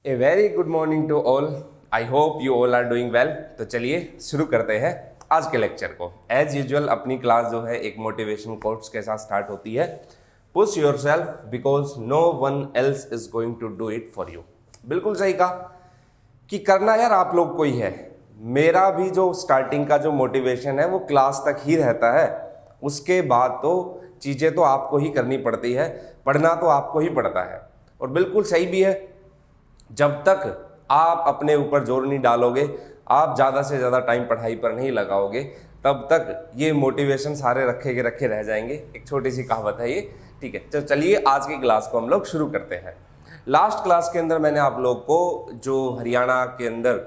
A very good morning to all. I hope you all are doing well. तो चलिए शुरू करते हैं आज के लेक्चर को। एज यूजुअल अपनी क्लास जो है एक मोटिवेशन कोट्स के साथ स्टार्ट होती है। Push yourself because no one else is going to do it for you. बिल्कुल सही कहा कि करना यार आप लोग को ही है। मेरा भी जो स्टार्टिंग का जो मोटिवेशन है वो क्लास तक ही रहता है। उसके बाद तो चीज़ें तो आपको ही करनी पड़ती है, पढ़ना तो आपको ही पड़ता है। और बिल्कुल सही भी है, जब तक आप अपने ऊपर जोर नहीं डालोगे, आप ज़्यादा से ज़्यादा टाइम पढ़ाई पर नहीं लगाओगे, तब तक ये मोटिवेशन सारे रखे के रखे रह जाएंगे। एक छोटी सी कहावत है ये, ठीक है। तो चलिए आज की क्लास को हम लोग शुरू करते हैं। लास्ट क्लास के अंदर मैंने आप लोग को जो हरियाणा के अंदर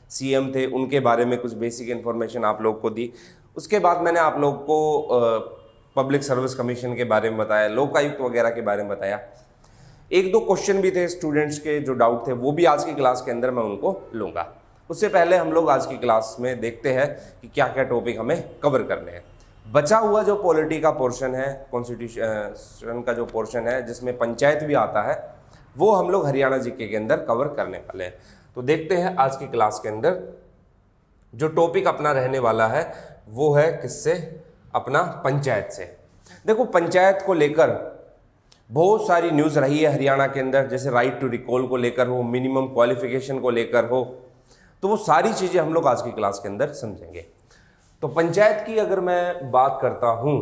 सीएम थे उनके बारे में कुछ बेसिक इन्फॉर्मेशन आप लोग को दी। उसके बाद मैंने आप लोग को पब्लिक सर्विस कमीशन के बारे में बताया, लोकायुक्त वगैरह के बारे में बताया। एक दो क्वेश्चन भी थे स्टूडेंट्स के जो डाउट थे, वो भी आज की क्लास के अंदर मैं उनको लूँगा। उससे पहले हम लोग आज की क्लास में देखते हैं कि क्या क्या टॉपिक हमें कवर करने हैं। बचा हुआ जो पॉलिटी का पोर्शन है, कॉन्स्टिट्यूशन का जो पोर्शन है जिसमें पंचायत भी आता है, वो हम लोग हरियाणा जीके के अंदर कवर करने वाले हैं। तो देखते हैं आज की क्लास के अंदर जो टॉपिक अपना रहने वाला है वो है किससे, अपना पंचायत से। देखो पंचायत को लेकर बहुत सारी न्यूज़ रही है हरियाणा के अंदर, जैसे राइट टू रिकॉल को लेकर हो, मिनिमम क्वालिफिकेशन को लेकर हो, तो वो सारी चीज़ें हम लोग आज की क्लास के अंदर समझेंगे। तो पंचायत की अगर मैं बात करता हूँ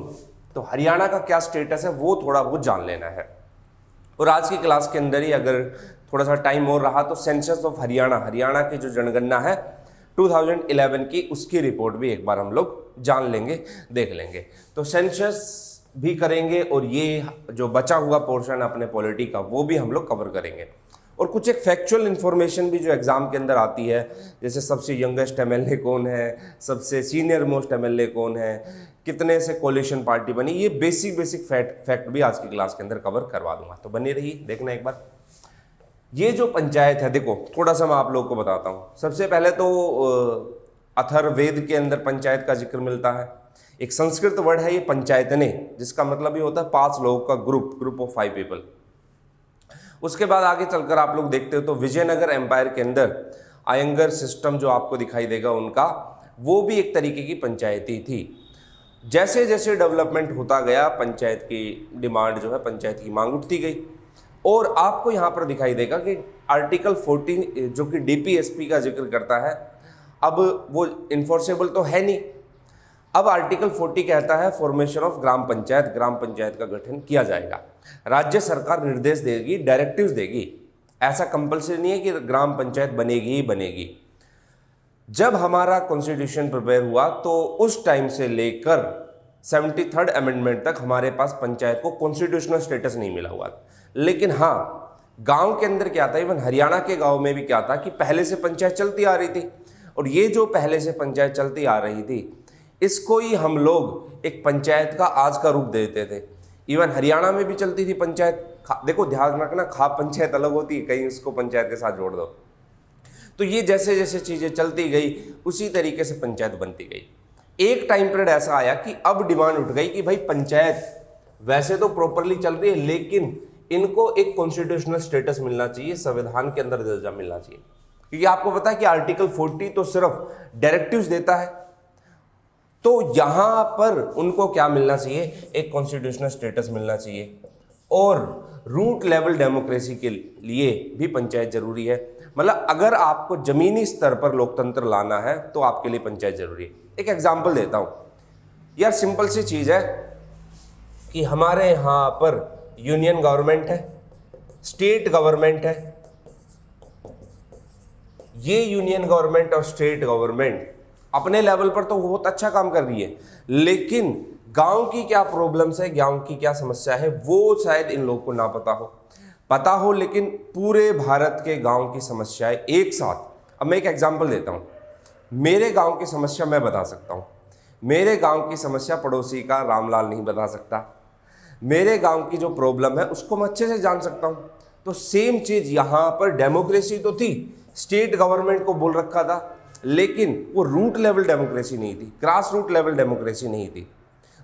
तो हरियाणा का क्या स्टेटस है वो थोड़ा बहुत जान लेना है। और आज की क्लास के अंदर ही अगर थोड़ा सा टाइम और रहा तो सेंसस ऑफ हरियाणा की जो जनगणना है 2011 की, उसकी रिपोर्ट भी एक बार हम लोग जान लेंगे, देख लेंगे। तो सेंसस भी करेंगे और ये जो बचा हुआ पोर्शन अपने पॉलिटी का वो भी हम लोग कवर करेंगे। और कुछ एक फैक्चुअल इन्फॉर्मेशन भी जो एग्ज़ाम के अंदर आती है, जैसे सबसे यंगेस्ट एमएलए कौन है, सबसे सीनियर मोस्ट एमएलए कौन है, कितने से कोलिशन पार्टी बनी, ये बेसिक फैक्ट भी आज की क्लास के अंदर कवर करवा दूंगा। तो बनी रही देखना एक बार। ये जो पंचायत है, देखो थोड़ा सा मैं आप लोग को बताता हूँ। सबसे पहले तो अथर्ववेद के अंदर पंचायत का जिक्र मिलता है। एक संस्कृत वर्ड है ये पंचायतने, जिसका मतलब ये होता है 5 लोगों का ग्रुप ऑफ 5 पीपल। उसके बाद आगे चलकर आप लोग देखते हो तो विजयनगर एम्पायर के अंदर आयंगर सिस्टम जो आपको दिखाई देगा उनका, वो भी एक तरीके की पंचायती थी। जैसे जैसे डेवलपमेंट होता गया पंचायत की डिमांड जो है, पंचायत की मांग उठती गई। और आपको यहाँ पर दिखाई देगा कि आर्टिकल 14 जो कि डीपीएसपी का जिक्र करता है, अब वो इन्फोर्सेबल तो है नहीं। अब आर्टिकल 40 कहता है फॉर्मेशन ऑफ ग्राम पंचायत का गठन किया जाएगा। राज्य सरकार निर्देश देगी, डायरेक्टिव्स देगी। ऐसा कंपल्सरी नहीं है कि ग्राम पंचायत बनेगी ही बनेगी। जब हमारा कॉन्स्टिट्यूशन प्रिपेयर हुआ तो उस टाइम से लेकर 73rd अमेंडमेंट तक हमारे पास पंचायत को कॉन्स्टिट्यूशनल स्टेटस नहीं मिला हुआ। लेकिन हाँ, गांव के अंदर क्या था, इवन हरियाणा के गांव में भी क्या था कि पहले से पंचायत चलती आ रही थी। और ये जो पहले से पंचायत चलती आ रही थी, इसको ही हम लोग एक पंचायत का आज का रूप देते थे। इवन हरियाणा में भी चलती थी पंचायत। देखो ध्यान रखना, खाप पंचायत अलग होती है, कहीं उसको पंचायत के साथ जोड़ दो। तो ये जैसे जैसे चीज़ें चलती गई उसी तरीके से पंचायत बनती गई। एक टाइम पीरियड ऐसा आया कि अब डिमांड उठ गई कि भाई पंचायत वैसे तो प्रॉपरली चल रही है, लेकिन इनको एक कॉन्स्टिट्यूशनल स्टेटस मिलना चाहिए, संविधान के अंदर दर्जा मिलना चाहिए। क्योंकि आपको पता है कि आर्टिकल 40 तो सिर्फ डायरेक्टिव्स देता है, तो यहां पर उनको क्या मिलना चाहिए, एक कॉन्स्टिट्यूशनल स्टेटस मिलना चाहिए। और रूट लेवल डेमोक्रेसी के लिए भी पंचायत जरूरी है। मतलब अगर आपको जमीनी स्तर पर लोकतंत्र लाना है तो आपके लिए पंचायत जरूरी है। एक एग्जांपल देता हूं यार, सिंपल सी चीज है कि हमारे यहां पर यूनियन गवर्नमेंट है, स्टेट गवर्नमेंट है। ये यूनियन गवर्नमेंट और स्टेट गवर्नमेंट अपने लेवल पर तो बहुत अच्छा काम कर रही है, लेकिन गांव की क्या प्रॉब्लम्स है, गांव की क्या समस्या है, वो शायद इन लोगों को ना पता हो, लेकिन पूरे भारत के गांव की समस्याएं एक साथ। अब मैं एक एग्जांपल देता हूं। मेरे गांव की समस्या मैं बता सकता हूं, मेरे गांव की समस्या पड़ोसी का रामलाल नहीं बता सकता। मेरे गांव की जो प्रॉब्लम है उसको मैं अच्छे से जान सकता हूं। तो सेम चीज यहां पर डेमोक्रेसी तो थी, स्टेट गवर्नमेंट को बोल रखा था, लेकिन वो रूट लेवल डेमोक्रेसी नहीं थी, ग्रास रूट लेवल डेमोक्रेसी नहीं थी।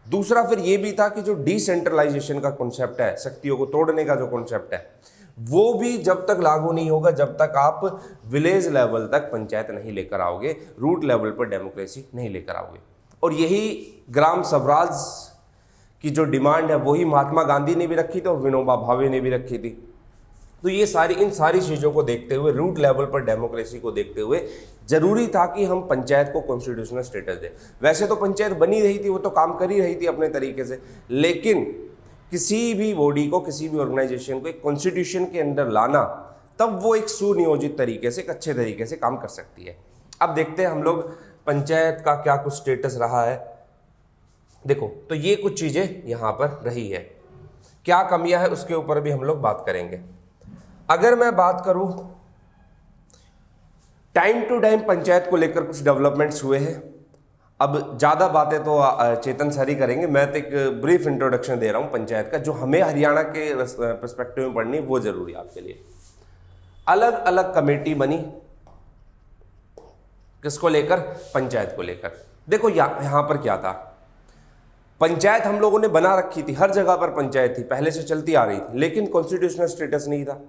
दूसरा फिर ये भी था कि जो डिसेंट्रलाइजेशन का कॉन्सेप्ट है, शक्तियों को तोड़ने का जो कॉन्सेप्ट है, वो भी जब तक लागू नहीं होगा जब तक आप विलेज लेवल तक पंचायत नहीं लेकर आओगे, रूट लेवल पर डेमोक्रेसी नहीं लेकर आओगे। और यही ग्राम स्वराज की जो डिमांड है वही महात्मा गांधी ने भी रखी थी और विनोबा भावे ने भी रखी थी। तो ये इन सारी चीज़ों को देखते हुए, रूट लेवल पर डेमोक्रेसी को देखते हुए जरूरी था कि हम पंचायत को कॉन्स्टिट्यूशनल स्टेटस दें। वैसे तो पंचायत बनी रही थी, वो तो काम कर ही रही थी अपने तरीके से, लेकिन किसी भी बॉडी को, किसी भी ऑर्गेनाइजेशन को एक कॉन्स्टिट्यूशन के अंदर लाना, तब वो एक सुनियोजित तरीके से, एक अच्छे तरीके से काम कर सकती है। अब देखते हैं हम लोग पंचायत का क्या कुछ स्टेटस रहा है। देखो, तो ये कुछ चीज़ें यहाँ पर रही है, क्या कमियां है उसके ऊपर भी हम लोग बात करेंगे। अगर मैं बात करूं, टाइम टू टाइम पंचायत को लेकर कुछ डेवलपमेंट्स हुए हैं। अब ज़्यादा बातें तो चेतन सर ही करेंगे, मैं तो एक ब्रीफ इंट्रोडक्शन दे रहा हूं पंचायत का, जो हमें हरियाणा के पर्सपेक्टिव में पढ़नी वो जरूरी है आपके लिए। अलग अलग कमेटी बनी, किसको लेकर? पंचायत को लेकर। देखो यहां पर क्या था, पंचायत हम लोगों ने बना रखी थी, हर जगह पर पंचायत थी, पहले से चलती आ रही थी, लेकिन कॉन्स्टिट्यूशनल स्टेटस नहीं था।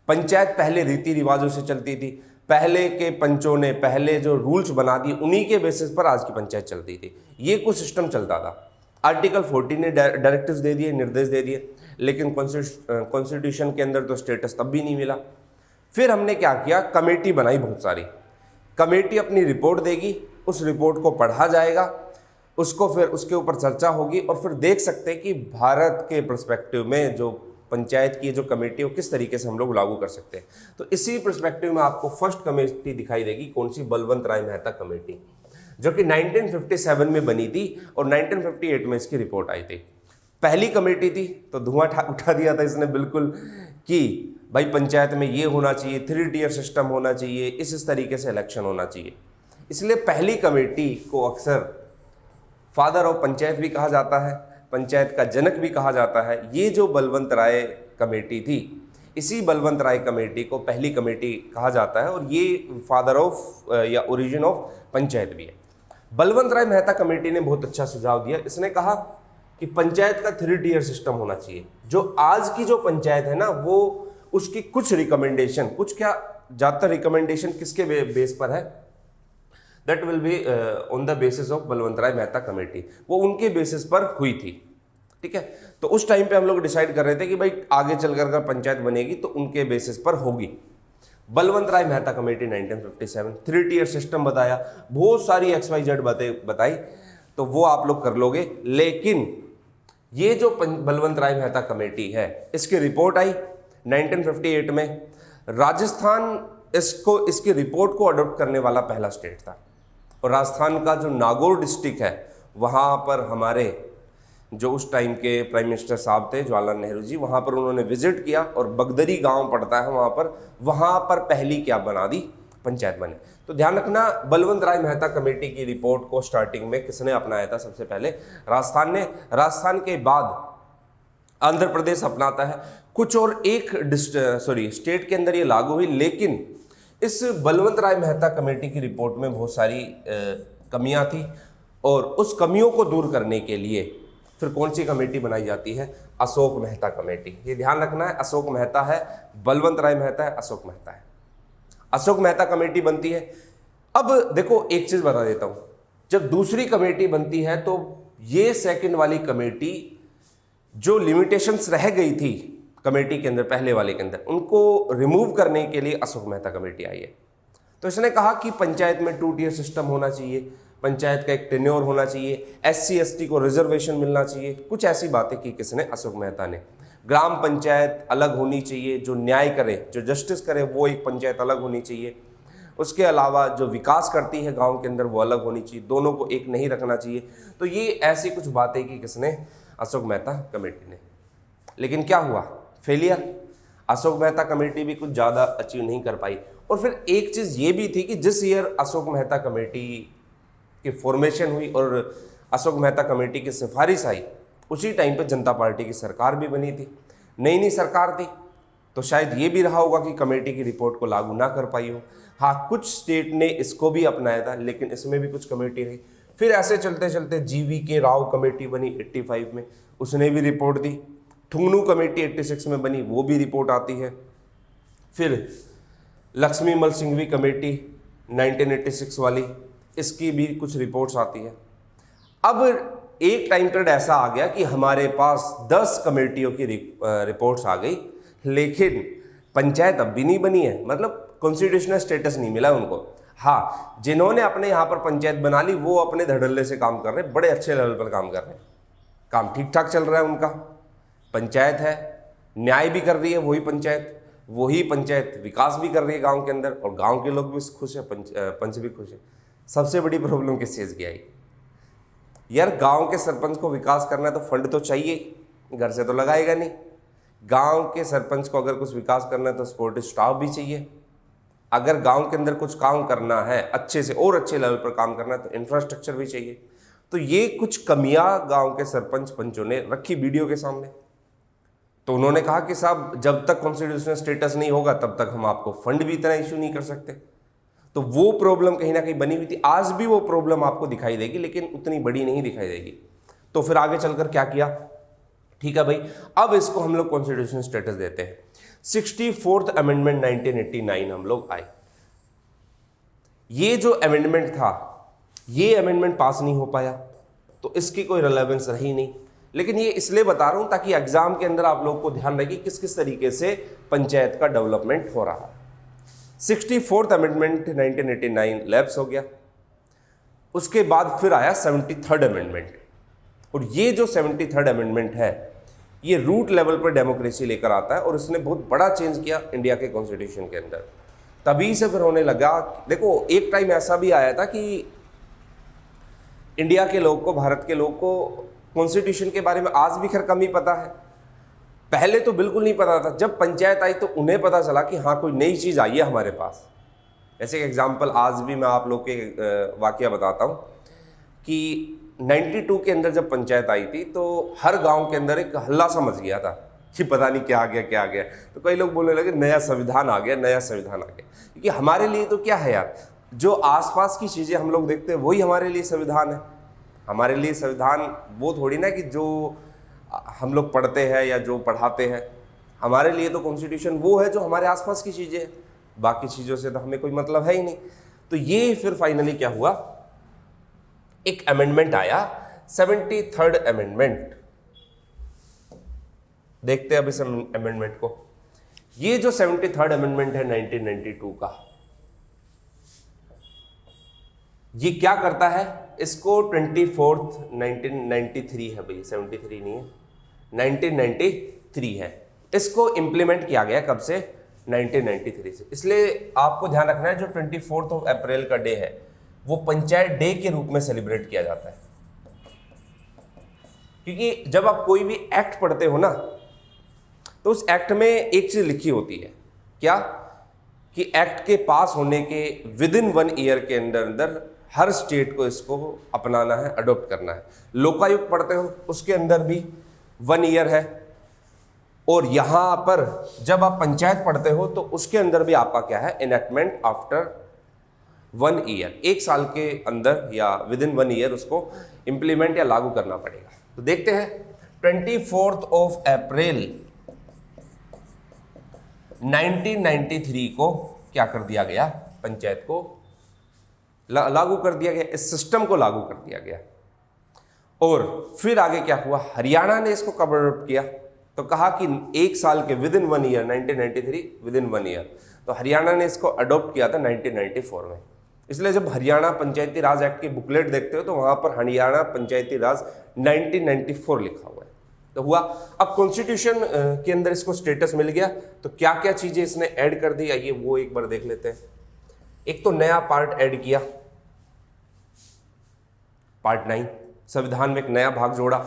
पंचायत पहले रीति रिवाजों से चलती थी, पहले के पंचों ने पहले जो रूल्स बना दिए उन्हीं के बेसिस पर आज की पंचायत चलती थी। ये कुछ सिस्टम चलता था। आर्टिकल 14 ने डायरेक्टिव्स दे दिए, निर्देश दे दिए, लेकिन कॉन्स्टिट्यूशन के अंदर तो स्टेटस तब भी नहीं मिला। फिर हमने क्या किया, कमेटी बनाई बहुत सारी। कमेटी अपनी रिपोर्ट देगी, उस रिपोर्ट को पढ़ा जाएगा, उसको फिर उसके ऊपर चर्चा होगी और फिर देख सकते हैं कि भारत के पर्सपेक्टिव में जो पंचायत की जो कमेटी है वो किस तरीके से हम लोग लागू कर सकते हैं। तो इसी पर्सपेक्टिव में आपको फर्स्ट कमेटी दिखाई देगी, कौन सी? बलवंत राय मेहता कमेटी, जो कि 1957 में बनी थी और 1958 में इसकी रिपोर्ट आई थी। पहली कमेटी थी तो धुआं उठा दिया था इसने बिल्कुल, कि भाई पंचायत में ये होना चाहिए, 3 टियर सिस्टम होना चाहिए, इस तरीके से इलेक्शन होना चाहिए। इसलिए पहली कमेटी को अक्सर फादर ऑफ पंचायत भी कहा जाता है, पंचायत का जनक भी कहा जाता है। ये जो बलवंत राय कमेटी थी, इसी बलवंत राय कमेटी को पहली कमेटी कहा जाता है और ये फादर ऑफ या ओरिजिन ऑफ पंचायत भी है। बलवंत राय मेहता कमेटी ने बहुत अच्छा सुझाव दिया। इसने कहा कि पंचायत का 3 टियर सिस्टम होना चाहिए। जो आज की जो पंचायत है ना, वो उसकी कुछ रिकमेंडेशन, कुछ क्या ज़्यादातर रिकमेंडेशन किसके बेस पर है? That will be on the basis of Balwant Rai Mehta committee. वो उनके बेसिस पर हुई थी, ठीक है। तो उस टाइम पे हम लोग डिसाइड कर रहे थे कि भाई आगे चलकर अगर पंचायत बनेगी तो उनके बेसिस पर होगी। Balwant Rai Mehta committee 1957, 3 tier system बताया, बहुत सारी XYZ बातें बताई, तो वो आप लोग कर लोगे। लेकिन ये जो बलवंत राय मेहता कमेटी है, इसकी रिपोर्ट आई 1958 में। राजस्थान इसकी रिपोर्ट को अडॉप्ट करने वाला पहला स्टेट था और राजस्थान का जो नागौर डिस्ट्रिक्ट है, वहाँ पर हमारे जो उस टाइम के प्राइम मिनिस्टर साहब थे जवाहरलाल नेहरू जी, वहाँ पर उन्होंने विजिट किया और बगदरी गांव पड़ता है वहाँ पर पहली क्या बना दी? पंचायत बने। तो ध्यान रखना, बलवंत राय मेहता कमेटी की रिपोर्ट को स्टार्टिंग में किसने अपनाया था? सबसे पहले राजस्थान ने। राजस्थान के बाद आंध्र प्रदेश अपनाता है, कुछ और एक स्टेट के अंदर ये लागू हुई। लेकिन इस बलवंत राय मेहता कमेटी की रिपोर्ट में बहुत सारी कमियां थी और उस कमियों को दूर करने के लिए फिर कौन सी कमेटी बनाई जाती है? अशोक मेहता कमेटी। ये ध्यान रखना है, अशोक मेहता है, बलवंत राय मेहता है, अशोक मेहता है। अशोक मेहता कमेटी बनती है। अब देखो एक चीज बता देता हूं, जब दूसरी कमेटी बनती है तो ये सेकंड वाली कमेटी जो लिमिटेशंस रह गई थी कमेटी के अंदर, पहले वाले के अंदर, उनको रिमूव करने के लिए अशोक मेहता कमेटी आई है। तो इसने कहा कि पंचायत में 2 टियर सिस्टम होना चाहिए, पंचायत का एक टेन्योर होना चाहिए, SC ST को रिजर्वेशन मिलना चाहिए, कुछ ऐसी बातें की किसने? अशोक मेहता ने। ग्राम पंचायत अलग होनी चाहिए, जो न्याय करे, जो जस्टिस करे, वो एक पंचायत अलग होनी चाहिए। उसके अलावा जो विकास करती है गांव के अंदर वो अलग होनी चाहिए, दोनों को एक नहीं रखना चाहिए। तो ये ऐसी कुछ बातें की किसने? अशोक मेहता कमेटी ने। लेकिन क्या हुआ? फेलियर। अशोक मेहता कमेटी भी कुछ ज़्यादा अचीव नहीं कर पाई। और फिर एक चीज़ ये भी थी कि जिस ईयर अशोक मेहता कमेटी की फॉर्मेशन हुई और अशोक मेहता कमेटी की सिफारिश आई, उसी टाइम पे जनता पार्टी की सरकार भी बनी थी, नई सरकार थी। तो शायद ये भी रहा होगा कि कमेटी की रिपोर्ट को लागू ना कर पाई हो। हाँ, कुछ स्टेट ने इसको भी अपनाया था, लेकिन इसमें भी कुछ कमेटी रही। फिर ऐसे चलते चलते GV राव कमेटी बनी 85 में, उसने भी रिपोर्ट दी। थुंगनू कमेटी 86 में बनी, वो भी रिपोर्ट आती है। फिर लक्ष्मी मल सिंघवी कमेटी 1986 वाली, इसकी भी कुछ रिपोर्ट्स आती है। अब एक टाइम पीरियड ऐसा आ गया कि हमारे पास 10 कमेटियों की रिपोर्ट्स आ गई, लेकिन पंचायत अब भी नहीं बनी है, मतलब कॉन्स्टिट्यूशनल स्टेटस नहीं मिला उनको। हाँ, जिन्होंने अपने यहाँ पर पंचायत बना ली वो अपने धड़ल्ले से काम कर रहे हैं, बड़े अच्छे लेवल पर काम कर रहे हैं, काम ठीक ठाक चल रहा है उनका। पंचायत है, न्याय भी कर रही है वही पंचायत विकास भी कर रही है गांव के अंदर, और गांव के लोग भी खुश है, पंच भी खुश है। सबसे बड़ी प्रॉब्लम किस चीज़ की आई यार, गांव के सरपंच को विकास करना है तो फंड तो चाहिए, घर से तो लगाएगा नहीं। गांव के सरपंच को अगर कुछ विकास करना है तो सपोर्टिव स्टाफ भी चाहिए। अगर गांव के अंदर कुछ काम करना है, अच्छे से और अच्छे लेवल पर काम करना है तो इंफ्रास्ट्रक्चर भी चाहिए। तो ये कुछ कमियां गांव के सरपंच पंचों ने रखी वीडियो के सामने। तो उन्होंने कहा कि साहब जब तक कॉन्स्टिट्यूशनल स्टेटस नहीं होगा तब तक हम आपको फंड भी इतना इशू नहीं कर सकते। तो वो प्रॉब्लम कहीं ना कहीं बनी हुई थी, आज भी वो प्रॉब्लम आपको दिखाई देगी, लेकिन उतनी बड़ी नहीं दिखाई देगी। तो फिर आगे चलकर क्या किया, ठीक है भाई, अब इसको हम लोग कॉन्स्टिट्यूशनल स्टेटस देते हैं। 64th अमेंडमेंट 1989 हम लोग आए। ये जो अमेंडमेंट था, ये अमेंडमेंट पास नहीं हो पाया, तो इसकी कोई रिलेवेंस रही नहीं। लेकिन ये इसलिए बता रहा हूं ताकि एग्जाम के अंदर आप लोग को ध्यान रहे कि किस किस तरीके से पंचायत का डेवलपमेंट हो रहा है। 64th अमेंडमेंट 1989 लैप्स हो गया। उसके बाद फिर आया 73rd अमेंडमेंट, और ये जो 73rd अमेंडमेंट है ये रूट लेवल पर डेमोक्रेसी लेकर आता है, और इसने बहुत बड़ा चेंज किया इंडिया के कॉन्स्टिट्यूशन के अंदर। तभी से फिर होने लगा, देखो एक टाइम ऐसा भी आया था कि इंडिया के लोग को, भारत के लोग को कॉन्स्टिट्यूशन के बारे में आज भी खैर कम ही पता है, पहले तो बिल्कुल नहीं पता था। जब पंचायत आई तो उन्हें पता चला कि हाँ कोई नई चीज़ आई है हमारे पास। ऐसे एक एग्जाम्पल आज भी मैं आप लोग के वाकया बताता हूँ कि 92 के अंदर जब पंचायत आई थी तो हर गांव के अंदर एक हल्ला सा मच गया था कि पता नहीं क्या आ गया। तो कई लोग बोलने लगे नया संविधान आ गया। क्योंकि हमारे लिए तो क्या है यार, जो आसपास की चीज़ें हम लोग देखते हैं वही हमारे लिए संविधान है। हमारे लिए संविधान वो थोड़ी ना कि जो हम लोग पढ़ते हैं या जो पढ़ाते हैं। हमारे लिए तो कॉन्स्टिट्यूशन वो है जो हमारे आसपास की चीज़ें हैं, बाकी चीज़ों से तो हमें कोई मतलब है ही नहीं। तो ये फिर फाइनली क्या हुआ, एक अमेंडमेंट आया 73rd अमेंडमेंट। देखते हैं अब इस अमेंडमेंट को। ये जो 73rd अमेंडमेंट है 1992 का, ये क्या करता है, इसको 24th 1993 है भाई, 73 नहीं है, 1993 है। इसको इंप्लीमेंट किया गया कब से, 1993 से। इसलिए आपको ध्यान रखना है जो 24 अप्रैल का डे है वो पंचायत डे के रूप में सेलिब्रेट किया जाता है। क्योंकि जब आप कोई भी एक्ट पढ़ते हो ना तो उस एक्ट में एक चीज लिखी होती है, क्या, कि एक्ट के पास होने के विदिन 1 ईयर के अंदर हर स्टेट को इसको अपनाना है, अडॉप्ट करना है। लोकायुक्त पढ़ते हो उसके अंदर भी 1 ईयर है, और यहां पर जब आप पंचायत पढ़ते हो तो उसके अंदर भी आपका क्या है, इनैक्टमेंट आफ्टर 1 ईयर, 1 साल के अंदर या विदिन 1 ईयर उसको इंप्लीमेंट या लागू करना पड़ेगा। तो देखते हैं 24 अप्रैल 1993 को क्या कर दिया गया, पंचायत को लागू कर दिया गया, इस सिस्टम को लागू कर दिया गया। और फिर आगे क्या हुआ, हरियाणा ने इसको कब अडॉप्ट किया, तो कहा कि 1 साल के विदिन 1 ईयर, 1993 विदिन 1 ईयर। तो हरियाणा ने इसको अडॉप्ट किया था 1994 में। इसलिए जब हरियाणा पंचायती राज एक्ट की बुकलेट देखते हो तो वहां पर हरियाणा पंचायती राज 1994 लिखा हुआ है। तो हुआ, अब कॉन्स्टिट्यूशन के अंदर इसको स्टेटस मिल गया, तो क्या क्या चीजें इसने ऐड कर दी, आइए वो एक बार देख लेते हैं। एक तो नया पार्ट ऐड किया, पार्ट 9, संविधान में एक नया भाग जोड़ा।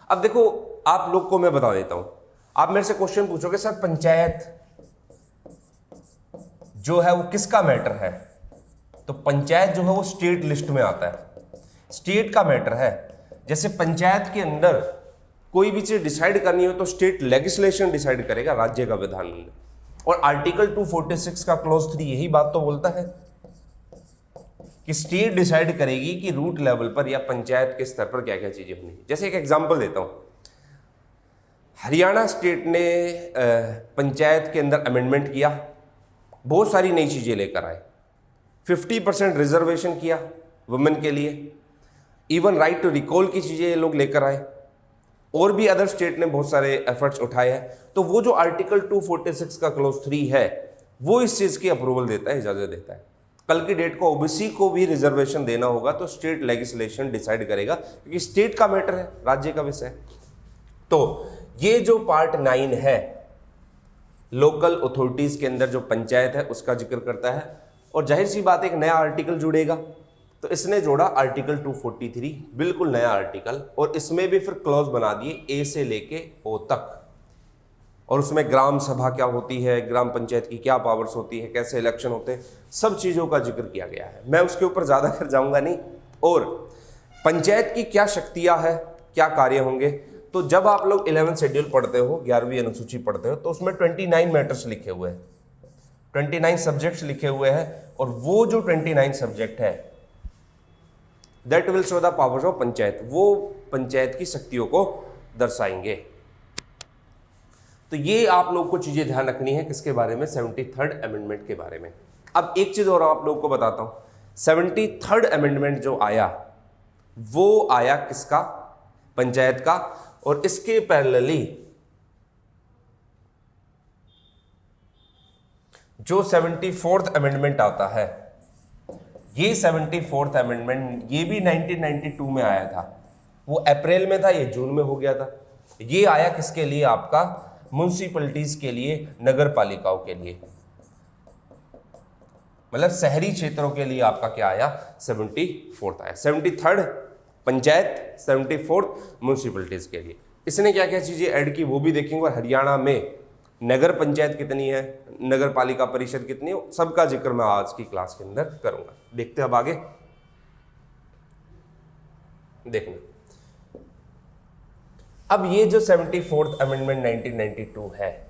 अब देखो आप लोग को मैं बता देता हूं, आप मेरे से क्वेश्चन पूछोगे सर पंचायत जो है वो किसका मैटर है, तो पंचायत जो है वो स्टेट लिस्ट में आता है, स्टेट का मैटर है। जैसे पंचायत के अंदर कोई भी चीज डिसाइड करनी हो तो स्टेट लेजिस्लेशन डिसाइड करेगा, राज्य का विधानमंडल। और आर्टिकल 246 का क्लॉज 3 यही बात तो बोलता है कि स्टेट डिसाइड करेगी कि रूट लेवल पर या पंचायत के स्तर पर क्या क्या चीजें होनी। जैसे एक एग्जांपल देता हूं, हरियाणा स्टेट ने पंचायत के अंदर अमेंडमेंट किया बहुत सारी नई चीज़ें लेकर आए। 50% रिजर्वेशन किया वुमेन के लिए, इवन राइट टू रिकॉल की चीज़ें ये लोग लेकर आए, और भी अदर स्टेट ने बहुत सारे एफर्ट्स उठाए हैं। तो वो जो आर्टिकल 246 का क्लोज 3 है वो इस चीज़ की अप्रूवल देता है, इजाज़त देता है। कल की डेट को ओबीसी को भी रिजर्वेशन देना होगा तो स्टेट लेजिस्लेशन डिसाइड करेगा, क्योंकि स्टेट का मैटर है, राज्य का विषय है। तो ये जो पार्ट 9 है लोकल अथॉरिटीज के अंदर जो पंचायत है उसका जिक्र करता है, और जाहिर सी बात एक नया आर्टिकल जुड़ेगा, तो इसने जोड़ा आर्टिकल 243, बिल्कुल नया आर्टिकल, और इसमें भी फिर क्लॉज बना दिए ए से लेके ओ तक, और उसमें ग्राम सभा क्या होती है, ग्राम पंचायत की क्या पावर्स होती है, कैसे इलेक्शन होते हैं, सब चीज़ों का जिक्र किया गया है। मैं उसके ऊपर ज़्यादा कर जाऊंगा नहीं। और पंचायत की क्या शक्तियाँ हैं, क्या कार्य होंगे, तो जब आप लोग 11th शेड्यूल पढ़ते हो, 11वीं अनुसूची पढ़ते हो, तो उसमें 29 मैटर्स लिखे हुए हैं, 29 सब्जेक्ट्स लिखे हुए हैं, और वो जो 29 सब्जेक्ट है that will show the powers of panchayat, वो पंचायत की शक्तियों को दर्शाएंगे। तो ये आप लोग को चीज़ें ध्यान रखनी है किसके बारे में, 73rd अमेंडमेंट के बारे में। अब एक चीज़ और आप लोग को बताता हूँ, 73rd अमेंडमेंट जो आया वो आया किसका, पंचायत का, और इसके पैरेलली जो 74th अमेंडमेंट आता है, ये 74th अमेंडमेंट ये भी 1992 में आया था, वो अप्रैल में था, ये जून में हो गया था। ये आया किसके लिए, आपका म्युनिसिपैलिटीज के लिए, नगर पालिकाओं के लिए, मतलब शहरी क्षेत्रों के लिए आपका क्या आया, 74th आया। 73rd पंचायत, 74th म्युनिसिपैलिटीज के लिए। इसने क्या क्या चीजें ऐड की वो भी देखेंगे, और हरियाणा में नगर पंचायत कितनी है, नगर पालिका परिषद कितनी है, सबका जिक्र मैं आज की क्लास के अंदर करूंगा। देखते हैं अब आगे, देखना। अब ये जो 74th अमेंडमेंट 1992 है,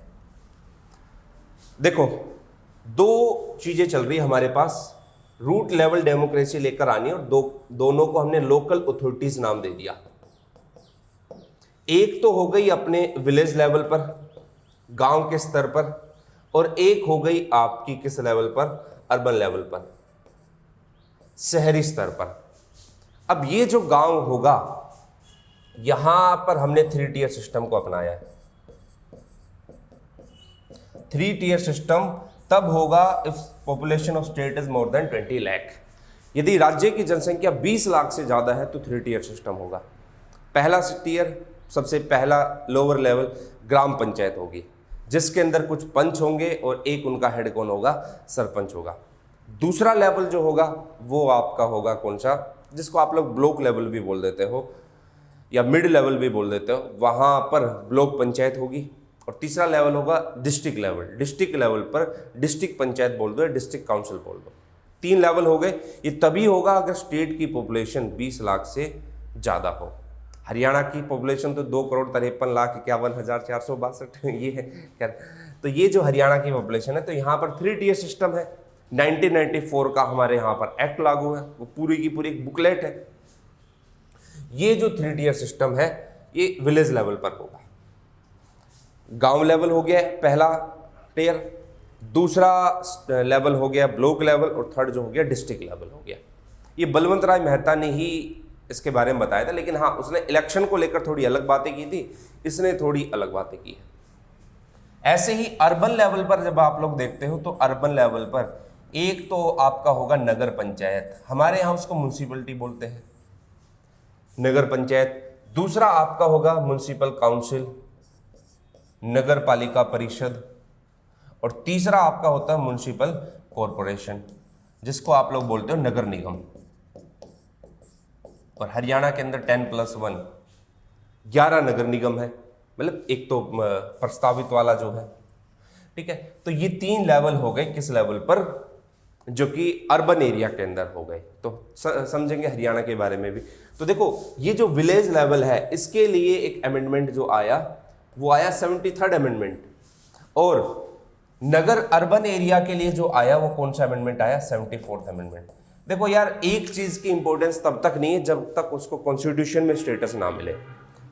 देखो दो चीजें चल रही है हमारे पास, रूट लेवल डेमोक्रेसी लेकर आनी है, और दोनों को हमने लोकल अथॉरिटीज नाम दे दिया। एक तो हो गई अपने विलेज लेवल पर, गांव के स्तर पर, और एक हो गई आपकी किस लेवल पर, अर्बन लेवल पर, शहरी स्तर पर। अब ये जो गांव होगा, यहां पर हमने 3 टियर सिस्टम को अपनाया है। 3 टियर सिस्टम तब होगा if population of state is more than 20 lakh. यदि राज्य की जनसंख्या 20 लाख से ज्यादा है तो 3 टियर सिस्टम होगा। पहला टियर, सबसे पहला लोअर लेवल ग्राम पंचायत होगी, जिसके अंदर कुछ पंच होंगे और एक उनका हेड कौन होगा, सरपंच होगा। दूसरा लेवल जो होगा वो आपका होगा कौन सा, जिसको आप लोग ब्लॉक लेवल भी बोल देते हो या मिड लेवल भी बोल देते हो, वहाँ पर ब्लॉक पंचायत होगी। और तीसरा लेवल होगा डिस्ट्रिक्ट लेवल। डिस्ट्रिक्ट लेवल पर डिस्ट्रिक्ट पंचायत बोल दो या डिस्ट्रिक्ट काउंसिल बोल दो। 3 लेवल हो गए। ये तभी होगा अगर स्टेट की पॉपुलेशन 20 लाख से ज़्यादा हो। हरियाणा की पॉपुलेशन तो 2,53,51,462 ये है क्या, तो ये जो हरियाणा की पॉपुलेशन है, तो यहाँ पर 3 टियर सिस्टम है। 1994 का हमारे यहाँ पर एक्ट लागू है, वो पूरी की पूरी एक बुकलेट है। ये जो 3 टियर सिस्टम है ये विलेज लेवल पर होगा। गांव लेवल हो गया पहला टियर, दूसरा लेवल हो गया ब्लॉक लेवल, और थर्ड जो हो गया डिस्ट्रिक्ट लेवल हो गया। ये बलवंत राय मेहता ने ही इसके बारे में बताया था, लेकिन हाँ उसने इलेक्शन को लेकर थोड़ी अलग बातें की थी, इसने थोड़ी अलग बातें की है। ऐसे ही अर्बन लेवल पर जब आप लोग देखते हो तो अर्बन लेवल पर एक तो आपका होगा नगर पंचायत, हमारे यहाँ उसको म्युनिसिपैलिटी बोलते हैं, नगर पंचायत। दूसरा आपका होगा म्युनिसिपल काउंसिल, नगर पालिका परिषद, और तीसरा आपका होता है म्युनिसिपल कॉरपोरेशन, जिसको आप लोग बोलते हो नगर निगम। और हरियाणा के अंदर 10+1 11 नगर निगम है, मतलब एक तो प्रस्तावित वाला जो है, ठीक है। तो ये 3 लेवल हो गए किस लेवल पर, जो कि अर्बन एरिया के अंदर हो गए। तो समझेंगे हरियाणा के बारे में भी। तो देखो ये जो विलेज लेवल है, इसके लिए एक अमेंडमेंट जो आया वो आया 73rd अमेंडमेंट, और नगर अर्बन एरिया के लिए जो आया वो कौन सा अमेंडमेंट आया, 74th अमेंडमेंट। देखो यार, एक चीज की इंपॉर्टेंस तब तक नहीं है जब तक उसको कॉन्स्टिट्यूशन में स्टेटस ना मिले।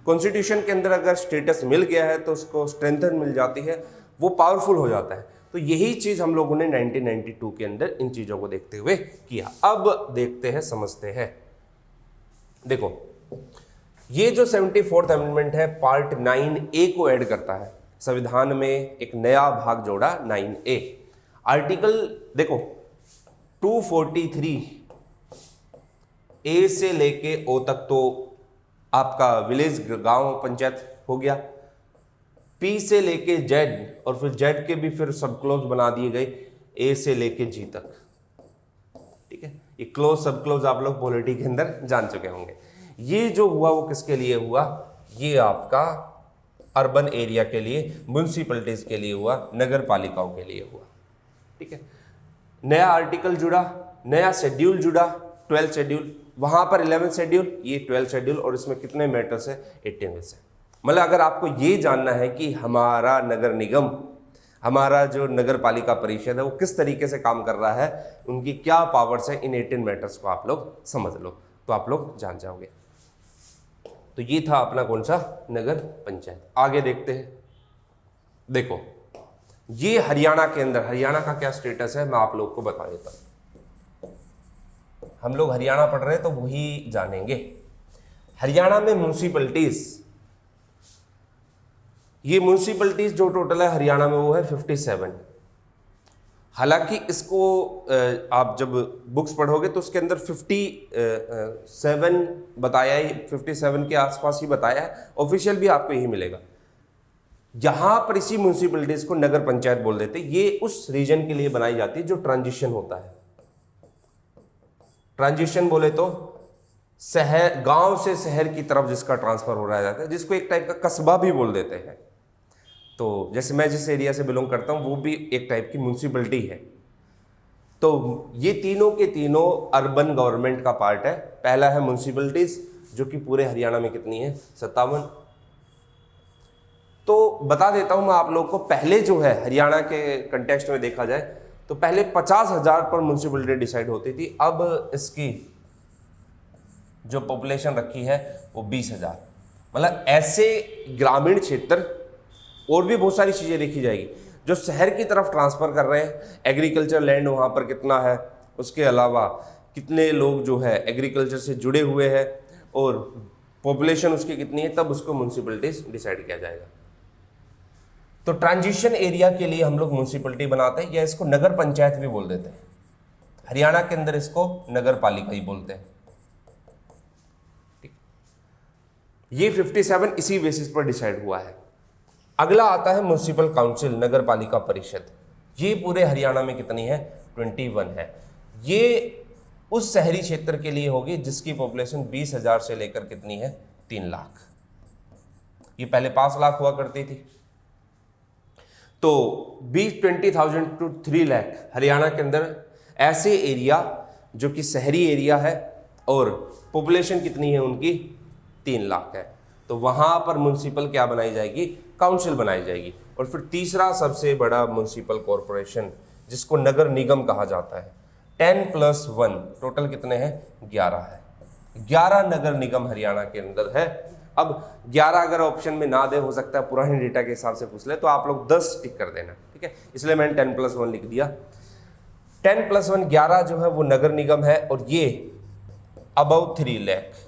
कॉन्स्टिट्यूशन के अंदर अगर स्टेटस मिल गया है तो उसको स्ट्रेंथन मिल जाती है, वो पावरफुल हो जाता है। तो यही चीज हम लोगों ने 1992 के अंदर इन चीजों को देखते हुए किया। अब देखते हैं, समझते हैं। देखो, ये जो 74th अमेंडमेंट है पार्ट 9A को ऐड करता है संविधान में, एक नया भाग जोड़ा 9A। आर्टिकल देखो 243 ए से लेके ओ तक तो आपका विलेज गांव पंचायत हो गया। पी से लेके जेड और फिर जेड के भी फिर सब क्लोज बना दिए गए ए से लेके जी तक। ठीक है, ये क्लोज सब क्लोज आप लोग पॉलिटी के अंदर जान चुके होंगे। ये जो हुआ वो किसके लिए हुआ? ये आपका अर्बन एरिया के लिए, म्युनिसिपैलिटीज के लिए हुआ, नगर पालिकाओं के लिए हुआ। ठीक है, नया आर्टिकल जुड़ा, नया शेड्यूल जुड़ा, 12 शेड्यूल, वहां पर 11 शेड्यूल, ये 12 शेड्यूल, और इसमें कितने मैटर्स है? 18 में से। मतलब अगर आपको ये जानना है कि हमारा नगर निगम, हमारा जो नगर पालिका परिषद है वो किस तरीके से काम कर रहा है, उनकी क्या पावर्स है, इन 18 मैटर्स को आप लोग समझ लो तो आप लोग जान जाओगे। तो ये था अपना कौन सा? नगर पंचायत। आगे देखते हैं। देखो, ये हरियाणा के अंदर, हरियाणा का क्या स्टेटस है मैं आप लोग को बता देता हूं। हम लोग हरियाणा पढ़ रहे हैं तो वही जानेंगे। हरियाणा में म्युनिसिपैलिटीज, ये म्युनिसिपैलिटीज जो टोटल है हरियाणा में वो है 57। हालांकि इसको आप जब बुक्स पढ़ोगे तो उसके अंदर 57 बताया ही, 57 के आसपास ही बताया है। ऑफिशियल भी आपको यही मिलेगा। यहां पर इसी म्युनिसिपैलिटीज को नगर पंचायत बोल देते। ये उस रीजन के लिए बनाई जाती है जो ट्रांजिशन होता है। ट्रांजिशन बोले तो शहर, गांव से शहर की तरफ जिसका ट्रांसफर हो रहा जाता है, जिसको एक टाइप का कस्बा भी बोल देते हैं। तो जैसे मैं जिस एरिया से बिलोंग करता हूं वो भी एक टाइप की म्युनिसिपैलिटी है। तो ये तीनों के तीनों अर्बन गवर्नमेंट का पार्ट है। पहला है म्युनिसिपैलिटीज, जो कि पूरे हरियाणा में कितनी है? 57। तो बता देता हूं मैं आप लोग को। पहले जो है हरियाणा के कंटेक्स्ट में देखा जाए तो पहले 50,000 पर म्युनिसिपैलिटी डिसाइड होती थी। अब इसकी जो पॉपुलेशन रखी है वो 20,000। मतलब ऐसे ग्रामीण क्षेत्र, और भी बहुत सारी चीज़ें देखी जाएगी जो शहर की तरफ ट्रांसफ़र कर रहे हैं। एग्रीकल्चर लैंड वहाँ पर कितना है, उसके अलावा कितने लोग जो है एग्रीकल्चर से जुड़े हुए हैं और पॉपुलेशन उसकी कितनी है, तब उसको म्युनिसिपैलिटीज डिसाइड किया जाएगा। तो ट्रांजिशन एरिया के लिए हम लोग म्युनिसिपैलिटी बनाते हैं, या इसको नगर पंचायत भी बोल देते हैं। हरियाणा के अंदर इसको नगर पालिका ही बोलते हैं। ठीक, ये 57 इसी बेसिस पर डिसाइड हुआ है। अगला आता है म्युनिसिपल काउंसिल, नगर पालिका परिषद। ये पूरे हरियाणा में कितनी है? 21 है। ये उस शहरी क्षेत्र के लिए होगी जिसकी पॉपुलेशन 20,000 से लेकर कितनी है? 3 लाख। ये पहले 5 लाख हुआ करती थी। तो 20,000 to 3 लाख हरियाणा के अंदर ऐसे एरिया जो कि शहरी एरिया है और पॉपुलेशन कितनी है उनकी? 3 लाख है। तो वहां पर म्युनिसिपल क्या बनाई जाएगी? काउंसिल बनाई जाएगी। और फिर तीसरा सबसे बड़ा म्युनिसिपल कॉरपोरेशन, जिसको नगर निगम कहा जाता है, 10+1, टोटल कितने हैं? 11 है। 11 नगर निगम हरियाणा के अंदर है। अब 11 अगर ऑप्शन में ना दे, हो सकता है पुराने डेटा के हिसाब से पूछ ले, तो आप लोग 10 टिक कर देना। ठीक है, इसलिए मैंने 10+1 लिख दिया। 10+1 11 जो है वो नगर निगम है, और ये अबव 3 लाख,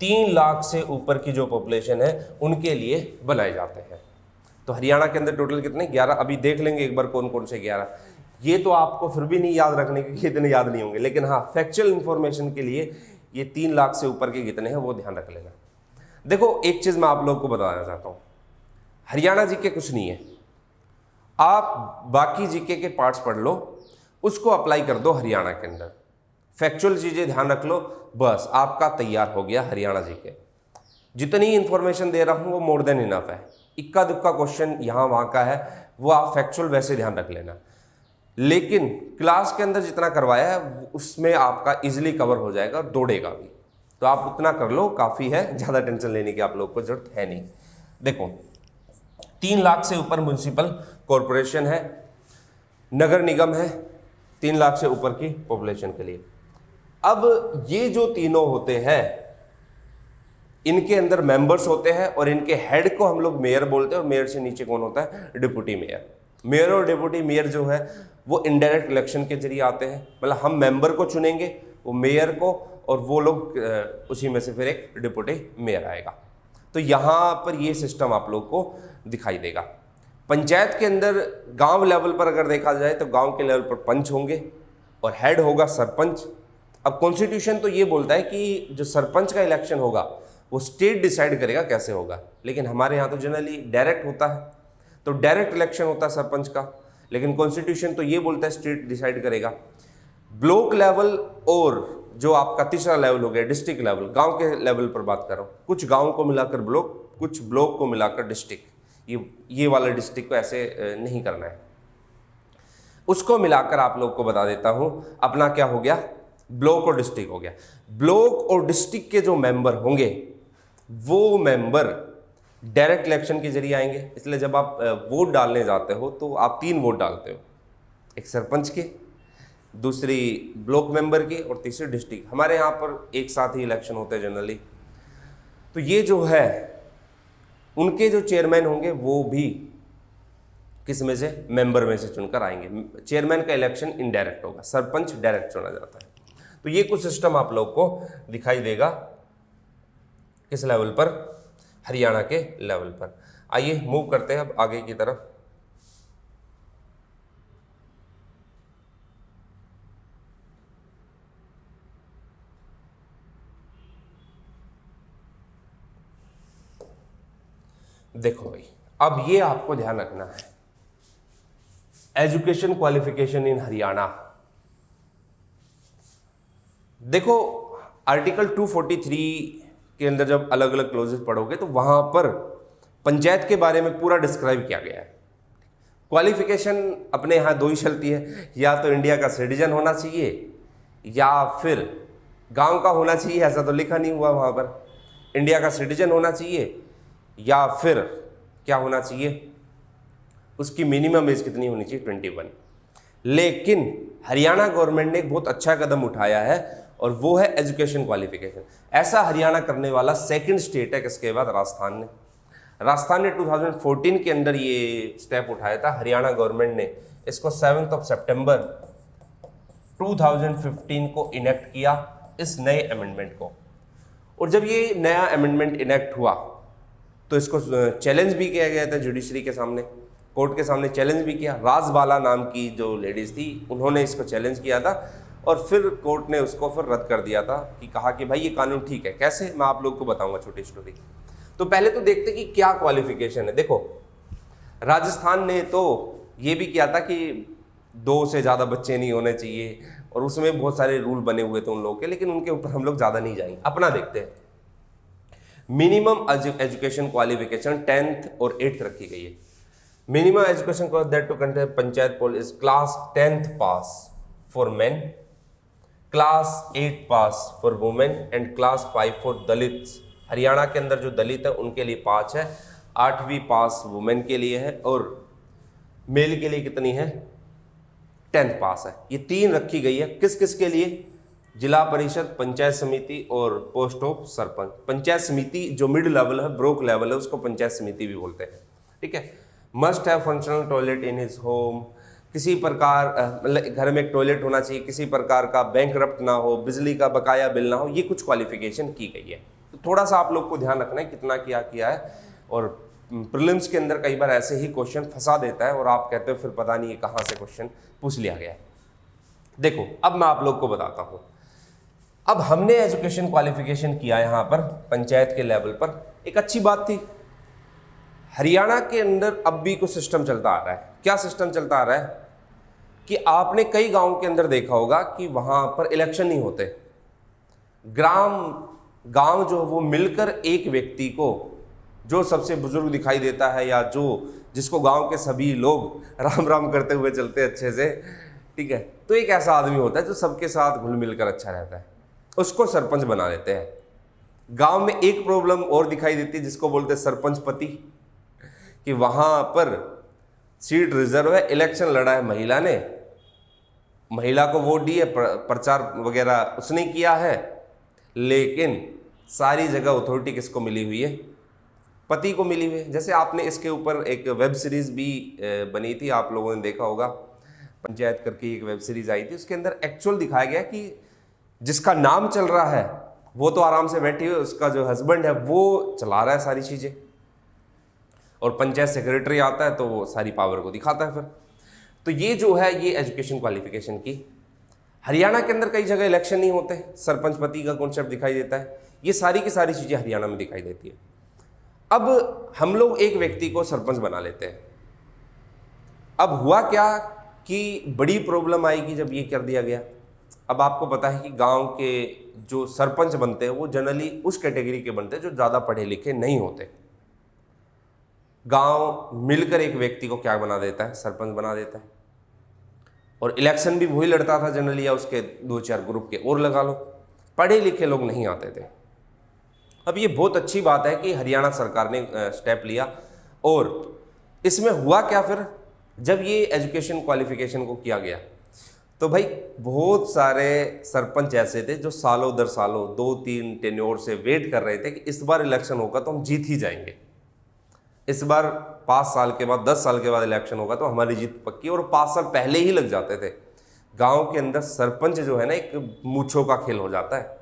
3 लाख से ऊपर की जो पॉपुलेशन है उनके लिए बनाए जाते हैं। तो हरियाणा के अंदर टोटल कितने? 11। अभी देख लेंगे एक बार कौन कौन से 11। ये तो आपको फिर भी नहीं याद रखने के, इतने याद नहीं होंगे, लेकिन हाँ फैक्चुअल इंफॉर्मेशन के लिए ये 3 लाख से ऊपर के कितने हैं वो ध्यान रख लेना। देखो, एक चीज मैं आप लोग को बताना चाहता हूं, हरियाणा जीके कुछ नहीं है। आप बाकी जीके के पार्ट्स पढ़ लो, उसको अप्लाई कर दो हरियाणा के अंदर, फैक्चुअल चीजें ध्यान रख लो, बस आपका तैयार हो गया हरियाणा जीके। जितनी इंफॉर्मेशन दे रहा हूं वो मोर देन इनफ है। इक्का दुक्का क्वेश्चन यहाँ वहाँ का है वो आप फैक्चुअल वैसे ध्यान रख लेना, लेकिन क्लास के अंदर जितना करवाया है उसमें आपका इजीली कवर हो जाएगा और दौड़ेगा भी। तो आप उतना कर लो, काफ़ी है, ज़्यादा टेंशन लेने की आप लोग को जरूरत है नहीं। देखो, 3 लाख से ऊपर म्युनिसिपल कॉरपोरेशन है, नगर निगम है 3 लाख से ऊपर की पॉपुलेशन के लिए। अब ये जो तीनों होते हैं इनके अंदर मेंबर्स होते हैं और इनके हेड को हम लोग मेयर बोलते हैं, और मेयर से नीचे कौन होता है? Deputy mayor. मेयर और डिप्टी मेयर जो है वो इनडायरेक्ट इलेक्शन के जरिए आते हैं, मतलब हम मेंबर को चुनेंगे, वो मेयर को, और वो लोग उसी में से फिर एक डिप्टी मेयर आएगा। तो यहाँ पर ये सिस्टम आप लोग को दिखाई देगा। पंचायत के अंदर गांव लेवल पर अगर देखा जाए तो गांव के लेवल पर पंच होंगे और हेड होगा सरपंच। अब कॉन्स्टिट्यूशन तो ये बोलता है कि जो सरपंच का इलेक्शन होगा वो स्टेट डिसाइड करेगा कैसे होगा, लेकिन हमारे यहाँ तो जनरली डायरेक्ट होता है, तो डायरेक्ट इलेक्शन होता है सरपंच का, लेकिन कॉन्स्टिट्यूशन तो ये बोलता है स्टेट डिसाइड करेगा। ब्लॉक लेवल और जो आपका तीसरा लेवल हो गया डिस्ट्रिक्ट लेवल, गांव के लेवल पर बात कर रहा हूँ, कुछ गांव को मिलाकर ब्लॉक, कुछ ब्लॉक को मिलाकर डिस्ट्रिक्ट, ये वाला डिस्ट्रिक्ट को ऐसे नहीं करना है, उसको मिलाकर आप लोग को बता देता हूं अपना क्या हो गया, ब्लॉक और डिस्ट्रिक्ट हो गया। ब्लॉक और डिस्ट्रिक्ट के जो मेंबर होंगे वो मेंबर डायरेक्ट इलेक्शन के जरिए आएंगे, इसलिए जब आप वोट डालने जाते हो तो आप 3 वोट डालते हो, एक सरपंच के, दूसरी ब्लॉक मेंबर की और तीसरी डिस्ट्रिक्ट। हमारे यहाँ पर एक साथ ही इलेक्शन होते हैं जनरली। तो ये जो है उनके जो चेयरमैन होंगे वो भी किस में से? मेंबर में से चुनकर आएंगे। चेयरमैन का इलेक्शन इनडायरेक्ट होगा, सरपंच डायरेक्ट चुना जाता है। तो ये कुछ सिस्टम आप लोग को दिखाई देगा किस लेवल पर? हरियाणा के लेवल पर। आइए मूव करते हैं अब आगे की तरफ। देखो भाई, अब ये आपको ध्यान रखना है, एजुकेशन क्वालिफिकेशन इन हरियाणा। देखो आर्टिकल 243 के अंदर जब अलग अलग क्लोजेस पढ़ोगे तो वहां पर पंचायत के बारे में पूरा डिस्क्राइब किया गया है। क्वालिफिकेशन अपने यहाँ 2 ही चलती है, या तो इंडिया का सिटीजन होना चाहिए या फिर गांव का होना चाहिए, ऐसा तो लिखा नहीं हुआ वहां पर। इंडिया का सिटीजन होना चाहिए या फिर क्या होना चाहिए, उसकी मिनिमम एज कितनी होनी चाहिए? 21। लेकिन हरियाणा गवर्नमेंट ने एक बहुत अच्छा कदम उठाया है और वो है एजुकेशन क्वालिफिकेशन। ऐसा हरियाणा करने वाला सेकंड स्टेट है, किसके बाद? राजस्थान ने। राजस्थान ने 2014 के अंदर ये स्टेप उठाया था, हरियाणा गवर्नमेंट ने इसको 7 सितंबर 2015 को इनेक्ट किया, इस नए अमेंडमेंट को। और जब ये नया अमेंडमेंट इनेक्ट हुआ तो इसको चैलेंज भी किया गया था जुडिशरी के सामने, कोर्ट के सामने चैलेंज भी किया। राजबाला नाम की जो लेडीज़ थी उन्होंने इसको चैलेंज किया था और फिर कोर्ट ने उसको फिर रद्द कर दिया था, कि कहा कि भाई ये कानून ठीक है। कैसे? मैं आप लोग को बताऊंगा छोटी स्टोरी। तो पहले तो देखते कि क्या क्वालिफिकेशन है। देखो राजस्थान ने तो ये भी किया था कि 2 से ज़्यादा बच्चे नहीं होने चाहिए, और उसमें बहुत सारे रूल बने हुए थे उन लोगों के, लेकिन उनके ऊपर हम लोग ज़्यादा नहीं जाएंगे, अपना देखते हैं। मिनिमम एजुकेशन क्वालिफिकेशन 10th और 8th रखी गई है। Minimum education that to contain panchayat poll is class 10th pass for men, class 8 pass for women and class 5 for Dalits. Haryana के अंदर जो दलित है उनके लिए 5 है, 8वीं पास वुमेन के लिए है, और मेल के लिए कितनी है? 10th पास है। ये 3 रखी गई है। किस किस के लिए? जिला परिषद, पंचायत समिति और पोस्ट ऑफ सरपंच। पंचायत समिति जो मिड लेवल है, ब्लॉक लेवल है, उसको पंचायत समिति भी बोलते हैं। ठीक है। Must have functional toilet in his home, किसी प्रकार मतलब घर में एक टॉयलेट होना चाहिए, किसी प्रकार का बैंकरप्ट ना हो, बिजली का बकाया बिल ना हो, ये कुछ क्वालिफिकेशन की गई है। तो थोड़ा सा आप लोग को ध्यान रखना है कितना क्या किया है। और प्रीलिम्स के अंदर कई बार ऐसे ही क्वेश्चन फंसा देता है और आप कहते हो फिर पता नहीं है कहाँ से क्वेश्चन पूछ लिया गया है। देखो अब मैं आप लोग को बताता हूँ। अब हमने एजुकेशन क्वालिफिकेशन किया यहाँ पर पंचायत के लेवल पर, एक अच्छी बात थी। हरियाणा के अंदर अब भी कुछ सिस्टम चलता आ रहा है। क्या सिस्टम चलता आ रहा है कि आपने कई गांव के अंदर देखा होगा कि वहाँ पर इलेक्शन नहीं होते। गांव जो वो मिलकर एक व्यक्ति को, जो सबसे बुजुर्ग दिखाई देता है या जिसको गांव के सभी लोग राम राम करते हुए चलते अच्छे से, ठीक है, तो एक ऐसा आदमी होता है जो सबके साथ घुल मिलकर अच्छा रहता है, उसको सरपंच बना देते हैं। गांव में एक प्रॉब्लम और दिखाई देती है जिसको बोलते हैं सरपंच पति, कि वहां पर सीट रिजर्व है, इलेक्शन लड़ा है महिला ने, महिला को वोट दी है, प्रचार वगैरह उसने किया है, लेकिन सारी जगह अथॉरिटी किसको मिली हुई है? पति को मिली हुई है। जैसे आपने इसके ऊपर एक वेब सीरीज़ भी बनी थी, आप लोगों ने देखा होगा, पंचायत करके एक वेब सीरीज़ आई थी। उसके अंदर एक्चुअल दिखाया गया कि जिसका नाम चल रहा है वो तो आराम से बैठी हुई, उसका जो हस्बैंड है वो चला रहा है सारी चीज़ें, और पंचायत सेक्रेटरी आता है तो वो सारी पावर को दिखाता है फिर। तो ये जो है ये एजुकेशन क्वालिफिकेशन की। हरियाणा के अंदर कई जगह इलेक्शन नहीं होते, सरपंच पति का कॉन्सेप्ट दिखाई देता है। ये सारी की सारी चीज़ें हरियाणा में दिखाई देती है। अब हम लोग एक व्यक्ति को सरपंच बना लेते हैं। अब हुआ क्या कि बड़ी प्रॉब्लम आएगी जब ये कर दिया गया। अब आपको पता है कि गांव के जो सरपंच बनते हैं वो जनरली उस कैटेगरी के बनते हैं जो ज़्यादा पढ़े लिखे नहीं होते। गांव मिलकर एक व्यक्ति को क्या बना देता है? सरपंच बना देता है। और इलेक्शन भी वही लड़ता था जनरली, या उसके 2-4 ग्रुप के और लगा लो, पढ़े लिखे लोग नहीं आते थे। अब ये बहुत अच्छी बात है कि हरियाणा सरकार ने स्टेप लिया। और इसमें हुआ क्या फिर, जब ये एजुकेशन क्वालिफिकेशन को किया गया तो भाई बहुत सारे सरपंच ऐसे थे जो सालों दर सालों 2-3 टेन्योर से वेट कर रहे थे कि इस बार इलेक्शन होगा तो हम जीत ही जाएंगे, इस बार 5 साल के बाद 10 साल के बाद इलेक्शन होगा तो हमारी जीत पक्की। और 5 साल पहले ही लग जाते थे। गांव के अंदर सरपंच जो है ना एक मूंछों का खेल हो जाता है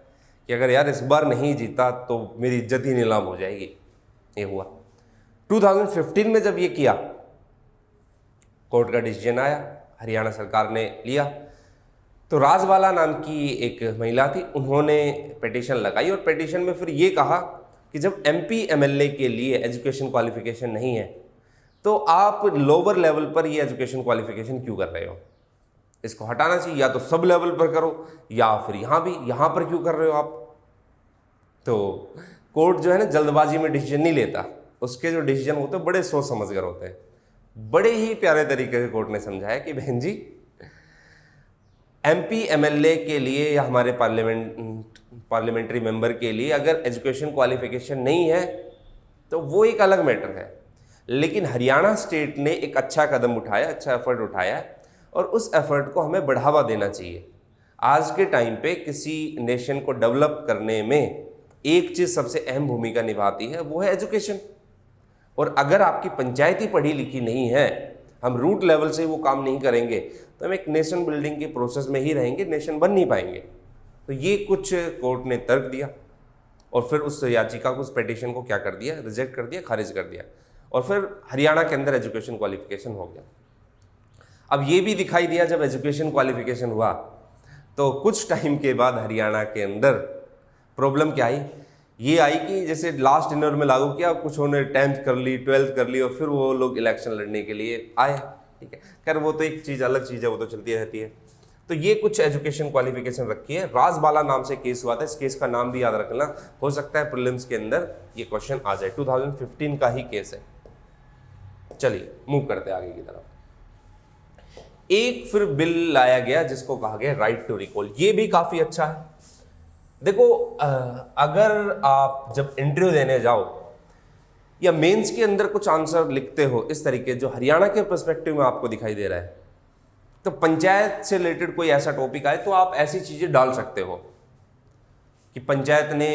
कि अगर यार इस बार नहीं जीता तो मेरी इज्जत ही नीलाम हो जाएगी। ये हुआ 2015 में जब ये किया, कोर्ट का डिसीजन आया, हरियाणा सरकार ने लिया। तो राजबाला नाम की एक महिला थी, उन्होंने पिटीशन लगाई और पिटीशन में फिर ये कहा कि जब MP MLA के लिए एजुकेशन क्वालिफिकेशन नहीं है तो आप लोअर लेवल पर ये एजुकेशन क्वालिफिकेशन क्यों कर रहे हो? इसको हटाना चाहिए, या तो सब लेवल पर करो या फिर यहाँ पर क्यों कर रहे हो आप? तो कोर्ट जो है ना जल्दबाजी में डिसीजन नहीं लेता, उसके जो डिसीजन होते हैं बड़े सोच समझ कर होते हैं। बड़े ही प्यारे तरीके से कोर्ट ने समझाया कि बहन जी, MP MLA के लिए या हमारे पार्लियामेंट्री मेंबर के लिए अगर एजुकेशन क्वालिफिकेशन नहीं है तो वो एक अलग मैटर है। लेकिन हरियाणा स्टेट ने एक अच्छा कदम उठाया, अच्छा एफर्ट उठाया, और उस एफर्ट को हमें बढ़ावा देना चाहिए। आज के टाइम पे किसी नेशन को डेवलप करने में एक चीज़ सबसे अहम भूमिका निभाती है, वो है एजुकेशन। और अगर आपकी पंचायत ही पढ़ी लिखी नहीं है, हम रूट लेवल से वो काम नहीं करेंगे तो हम एक नेशन बिल्डिंग के प्रोसेस में ही रहेंगे, नेशन बन नहीं पाएंगे। तो ये कुछ कोर्ट ने तर्क दिया और फिर उस याचिका को, उस पिटीशन को क्या कर दिया, रिजेक्ट कर दिया, खारिज कर दिया, और फिर हरियाणा के अंदर एजुकेशन क्वालिफिकेशन हो गया। अब ये भी दिखाई दिया जब एजुकेशन क्वालिफिकेशन हुआ तो कुछ टाइम के बाद हरियाणा के अंदर प्रॉब्लम क्या आई, ये आई कि जैसे लास्ट टेन्योर में लागू किया, कुछ उन्होंने 10th कर ली, 12th कर ली, और फिर वो लोग इलेक्शन लड़ने के लिए आए। ठीक है, खैर वो तो एक चीज़, अलग चीज़ है, वो तो चलती रहती है। तो ये कुछ एजुकेशन क्वालिफिकेशन रखी है। राजबाला नाम से केस हुआ था, इस केस का नाम भी याद रखना, हो सकता है प्रीलिम्स के अंदर ये क्वेश्चन आ जाए। 2015 का ही केस है। चलिए मूव करते हैं आगे की तरफ। एक फिर बिल लाया गया जिसको कहा गया राइट टू रिकॉल। ये भी काफ़ी अच्छा है। देखो, अगर आप जब इंटरव्यू देने जाओ या मेंस के अंदर कुछ आंसर लिखते हो इस तरीके जो हरियाणा के पर्सपेक्टिव में आपको दिखाई दे रहा है, तो पंचायत से रिलेटेड कोई ऐसा टॉपिक आए तो आप ऐसी चीज़ें डाल सकते हो कि पंचायत ने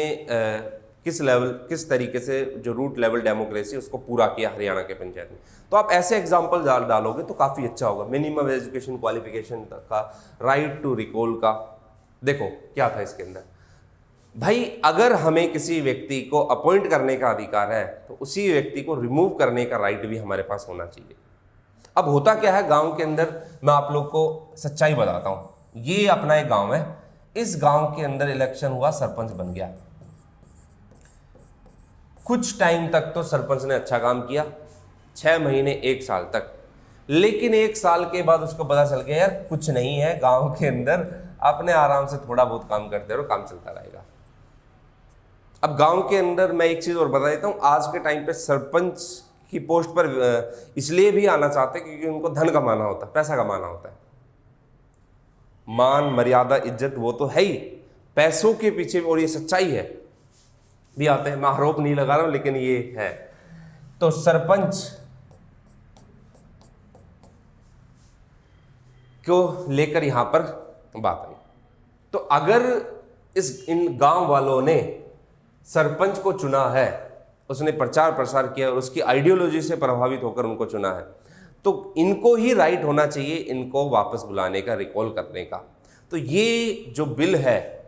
किस तरीके से जो रूट लेवल डेमोक्रेसी उसको पूरा किया हरियाणा के पंचायत में। तो आप ऐसे एग्जाम्पल डालोगे तो काफ़ी अच्छा होगा। मिनिमम एजुकेशन क्वालिफिकेशन का, राइट टू रिकॉल का। देखो क्या था इसके अंदर, भाई अगर हमें किसी व्यक्ति को अपॉइंट करने का अधिकार है तो उसी व्यक्ति को रिमूव करने का राइट भी हमारे पास होना चाहिए। अब होता क्या है गांव के अंदर, मैं आप लोग को सच्चाई बताता हूं। ये अपना एक गांव है, इस गांव के अंदर इलेक्शन हुआ, सरपंच बन गया। कुछ टाइम तक तो सरपंच ने अच्छा काम किया, 6 महीने 1 साल तक। लेकिन 1 साल के बाद उसको पता चल गया यार कुछ नहीं है गांव के अंदर, अपने आराम से थोड़ा बहुत काम करते रहो, काम चलता रहेगा। अब गांव के अंदर मैं एक चीज और बता देता हूं, आज के टाइम पे सरपंच की पोस्ट पर इसलिए भी आना चाहते हैं क्योंकि उनको धन कमाना होता है, पैसा कमाना होता है। मान मर्यादा इज्जत वो तो है ही, पैसों के पीछे, और ये सच्चाई है, भी आते हैं। मैं आरोप नहीं लगा रहा हूं लेकिन ये है। तो सरपंच को लेकर यहां पर बात आई। तो अगर इन गांव वालों ने सरपंच को चुना है, उसने प्रचार प्रसार किया और उसकी आइडियोलॉजी से प्रभावित होकर उनको चुना है, तो इनको ही राइट होना चाहिए इनको वापस बुलाने का, रिकॉल करने का। तो ये जो बिल है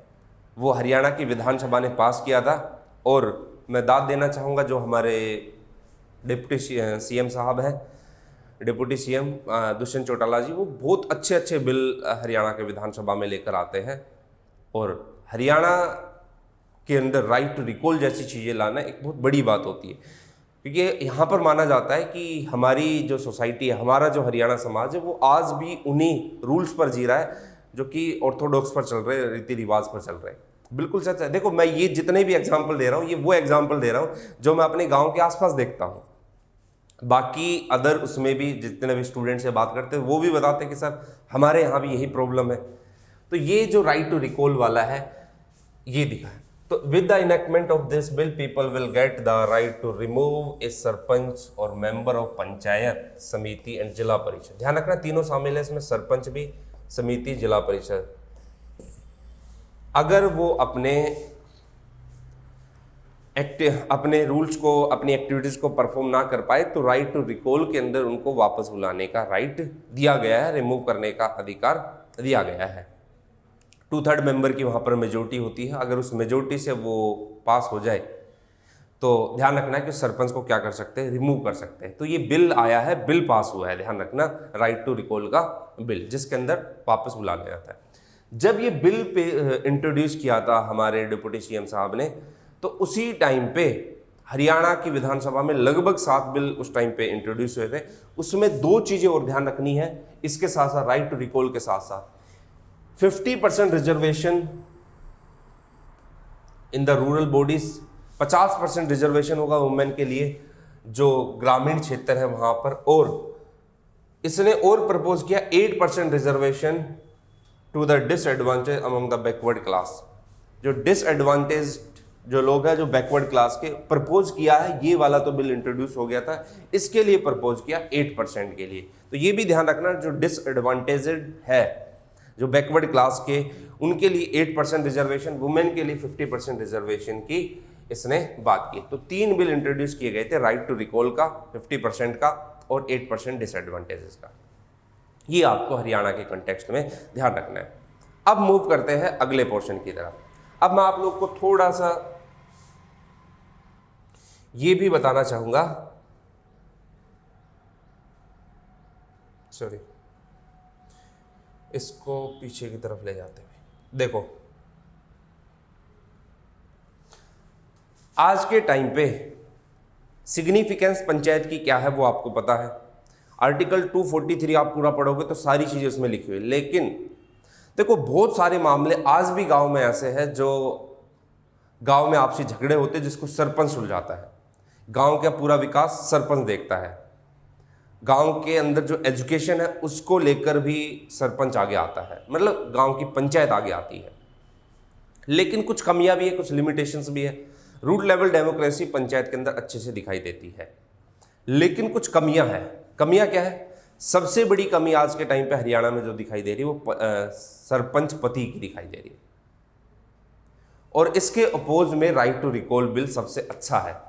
वो हरियाणा की विधानसभा ने पास किया था, और मैं दाद देना चाहूँगा जो हमारे डिप्टी सीएम साहब हैं, डिप्टी सीएम दुष्यंत चौटाला जी, वो बहुत अच्छे अच्छे बिल हरियाणा के विधानसभा में लेकर आते हैं। और हरियाणा के अंदर राइट टू रिकॉल जैसी चीज़ें लाना एक बहुत बड़ी बात होती है, क्योंकि यहाँ पर माना जाता है कि हमारी जो सोसाइटी है, हमारा जो हरियाणा समाज है, वो आज भी उन्हीं रूल्स पर जी रहा है जो कि ऑर्थोडॉक्स पर चल रहे हैं, रीति रिवाज पर चल रहे हैं। बिल्कुल सच है। देखो, मैं ये जितने भी एग्जाम्पल दे रहा हूँ, ये वो एग्जाम्पल दे रहा हूँ जो मैं अपने गाँव के आसपास देखता हूँ। बाकी अदर उसमें भी जितने भी स्टूडेंट से बात करते हैं वो भी बताते हैं कि सर हमारे यहाँ भी यही प्रॉब्लम है। तो ये जो राइट टू रिकॉल वाला है ये दिखा है। तो with the enactment of this bill people will get the right to remove a sarpanch or member of panchayat समिति एंड जिला परिषद। ध्यान रखना तीनों शामिल है इसमें, सरपंच भी, समिति, जिला परिषद। अगर वो अपने रूल्स को, अपनी एक्टिविटीज को परफॉर्म ना कर पाए तो राइट टू रिकॉल के अंदर उनको वापस बुलाने का राइट दिया गया है, रिमूव करने का अधिकार दिया गया है। 2/3 मेंबर की वहाँ पर मेजोरिटी होती है। अगर उस मेजोरिटी से वो पास हो जाए तो ध्यान रखना है कि सरपंच को क्या कर सकते हैं, रिमूव कर सकते हैं। तो ये बिल आया है, बिल पास हुआ है, ध्यान रखना, राइट टू रिकॉल का बिल, जिसके अंदर वापस बुलाया जाता है। जब ये बिल पे इंट्रोड्यूस किया था हमारे डिप्टी सीएम साहब ने, तो उसी टाइम पे हरियाणा की विधानसभा में लगभग 7 बिल उस टाइम पे इंट्रोड्यूस हुए थे। उसमें 2 चीज़ें और ध्यान रखनी है इसके साथ साथ, राइट टू रिकॉल के साथ साथ 50% reservation in the rural bodies, 50% reservation होगा वुमेन के लिए जो ग्रामीण क्षेत्र है वहां पर। और इसने और प्रपोज किया 8% reservation to the disadvantage among the backward class. जो डिसएडवांटेज जो लोग हैं, जो बैकवर्ड क्लास के, प्रपोज किया है, ये वाला तो बिल इंट्रोड्यूस हो गया था, इसके लिए प्रपोज किया 8% के लिए। तो ये भी ध्यान रखना, जो डिसएडवांटेजेड है, जो बैकवर्ड क्लास के, उनके लिए 8% रिजर्वेशन, वुमेन के लिए 50% रिजर्वेशन की इसने बात की। तो 3 बिल इंट्रोड्यूस किए गए थे, राइट टू रिकॉल का 50% का और 8% डिसएडवांटेजेस का। ये आपको हरियाणा के कंटेक्स्ट में ध्यान रखना है। अब मूव करते हैं अगले पोर्शन की तरफ। अब मैं आप लोग को थोड़ा सा ये भी बताना चाहूंगा, सॉरी, इसको पीछे की तरफ ले जाते हुए देखो, आज के टाइम पे सिग्निफिकेंस पंचायत की क्या है वो आपको पता है। आर्टिकल 243 आप पूरा पढ़ोगे तो सारी चीजें उसमें लिखी हुई। लेकिन देखो, बहुत सारे मामले आज भी गांव में ऐसे हैं जो गांव में आपसी झगड़े होते हैं जिसको सरपंच सुलझाता है। गांव का पूरा विकास सरपंच देखता है। गांव के अंदर जो एजुकेशन है उसको लेकर भी सरपंच आगे आता है, मतलब गांव की पंचायत आगे आती है। लेकिन कुछ कमियां भी है, कुछ लिमिटेशंस भी है। रूट लेवल डेमोक्रेसी पंचायत के अंदर अच्छे से दिखाई देती है, लेकिन कुछ कमियां हैं। कमियां क्या है? सबसे बड़ी कमी आज के टाइम पे हरियाणा में जो दिखाई दे रही है वो सरपंच पति की दिखाई दे रही है। और इसके अपोज में राइट टू रिकॉल बिल सबसे अच्छा है।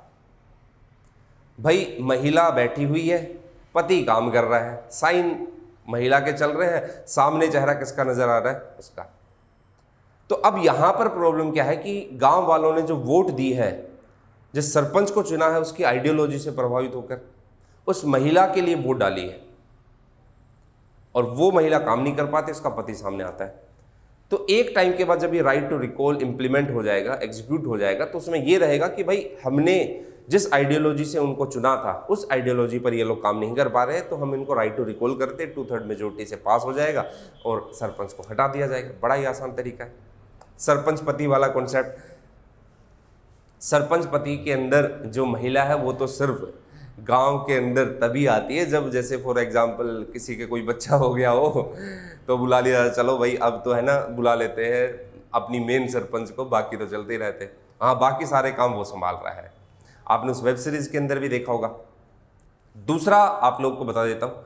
भाई, महिला बैठी हुई है, पति काम कर रहा है, साइन महिला के चल रहे हैं, सामने चेहरा किसका नजर आ रहा है? उसका। तो अब यहां पर प्रॉब्लम क्या है कि गांव वालों ने जो वोट दी है, जिस सरपंच को चुना है, उसकी आइडियोलॉजी से प्रभावित होकर उस महिला के लिए वोट डाली है, और वो महिला काम नहीं कर पाती, उसका पति सामने आता है। तो एक टाइम के बाद जब ये राइट टू रिकॉल इंप्लीमेंट हो जाएगा, एग्जीक्यूट हो जाएगा, तो उसमें ये रहेगा कि भाई हमने जिस आइडियोलॉजी से उनको चुना था उस आइडियोलॉजी पर ये लोग काम नहीं कर पा रहे हैं, तो हम इनको राइट टू रिकॉल करते, 2/3 मेजोरिटी से पास हो जाएगा और सरपंच को हटा दिया जाएगा। बड़ा ही आसान तरीका है। सरपंच पति वाला कॉन्सेप्ट, सरपंच पति के अंदर जो महिला है वो तो सिर्फ गांव के अंदर तभी आती है जब, जैसे फॉर एग्जांपल किसी के कोई बच्चा हो गया हो तो बुला लिया, चलो भाई अब तो है ना, बुला लेते हैं अपनी मेन सरपंच को, बाकी तो चलते ही रहते। हाँ, बाकी सारे काम वो संभाल रहा है। आपने उस वेब सीरीज के अंदर भी देखा होगा। दूसरा आप लोग को बता देता हूँ,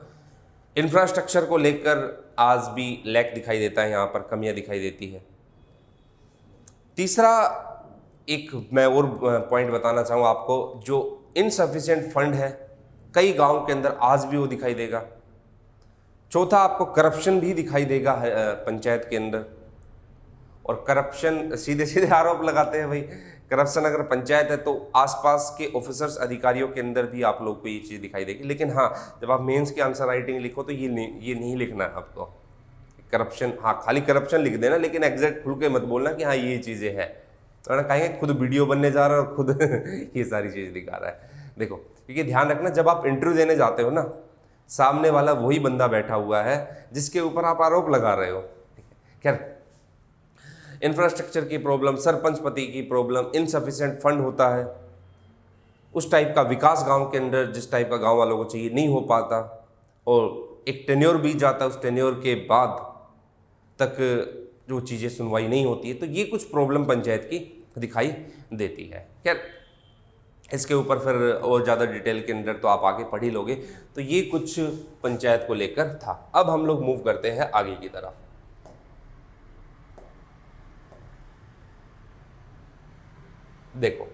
इंफ्रास्ट्रक्चर को लेकर आज भी लैक दिखाई देता है, यहाँ पर कमियां दिखाई देती है। तीसरा, एक मैं और पॉइंट बताना चाहूँ आपको, जो इनसफिशिएंट फंड है कई गांव के अंदर आज भी वो दिखाई देगा। चौथा, आपको करप्शन भी दिखाई देगा पंचायत के अंदर। और करप्शन, सीधे सीधे आरोप लगाते हैं भाई, करप्शन अगर पंचायत है तो आसपास के ऑफिसर्स अधिकारियों के अंदर भी आप लोग को ये चीज़ दिखाई देगी। लेकिन हाँ, जब आप मेंस की आंसर राइटिंग लिखो तो ये नहीं लिखना है आपको करप्शन। हाँ, खाली करप्शन लिख देना, लेकिन एग्जैक्ट खुल के मत बोलना कि हाँ ये चीज़ें हैं, वरना कहेंगे खुद वीडियो बनने जा रहा है और खुद ये सारी चीज़ दिखा रहा है। देखो, क्योंकि ध्यान रखना, जब आप इंटरव्यू देने जाते हो ना, सामने वाला वही बंदा बैठा हुआ है जिसके ऊपर आप आरोप लगा रहे हो। खैर, इंफ्रास्ट्रक्चर की प्रॉब्लम, सरपंच पति की प्रॉब्लम, इनसफिशिएंट फंड होता है, उस टाइप का विकास गांव के अंदर जिस टाइप का गांव वालों को चाहिए नहीं हो पाता, और एक टेन्योर बीत जाता है, उस टेन्योर के बाद तक जो चीज़ें सुनवाई नहीं होती है। तो ये कुछ प्रॉब्लम पंचायत की दिखाई देती है। खैर, इसके ऊपर फिर और ज़्यादा डिटेल के अंदर तो आप आगे पढ़ ही लोगे। तो ये कुछ पंचायत को लेकर था। अब हम लोग मूव करते हैं आगे की तरफ। देखो,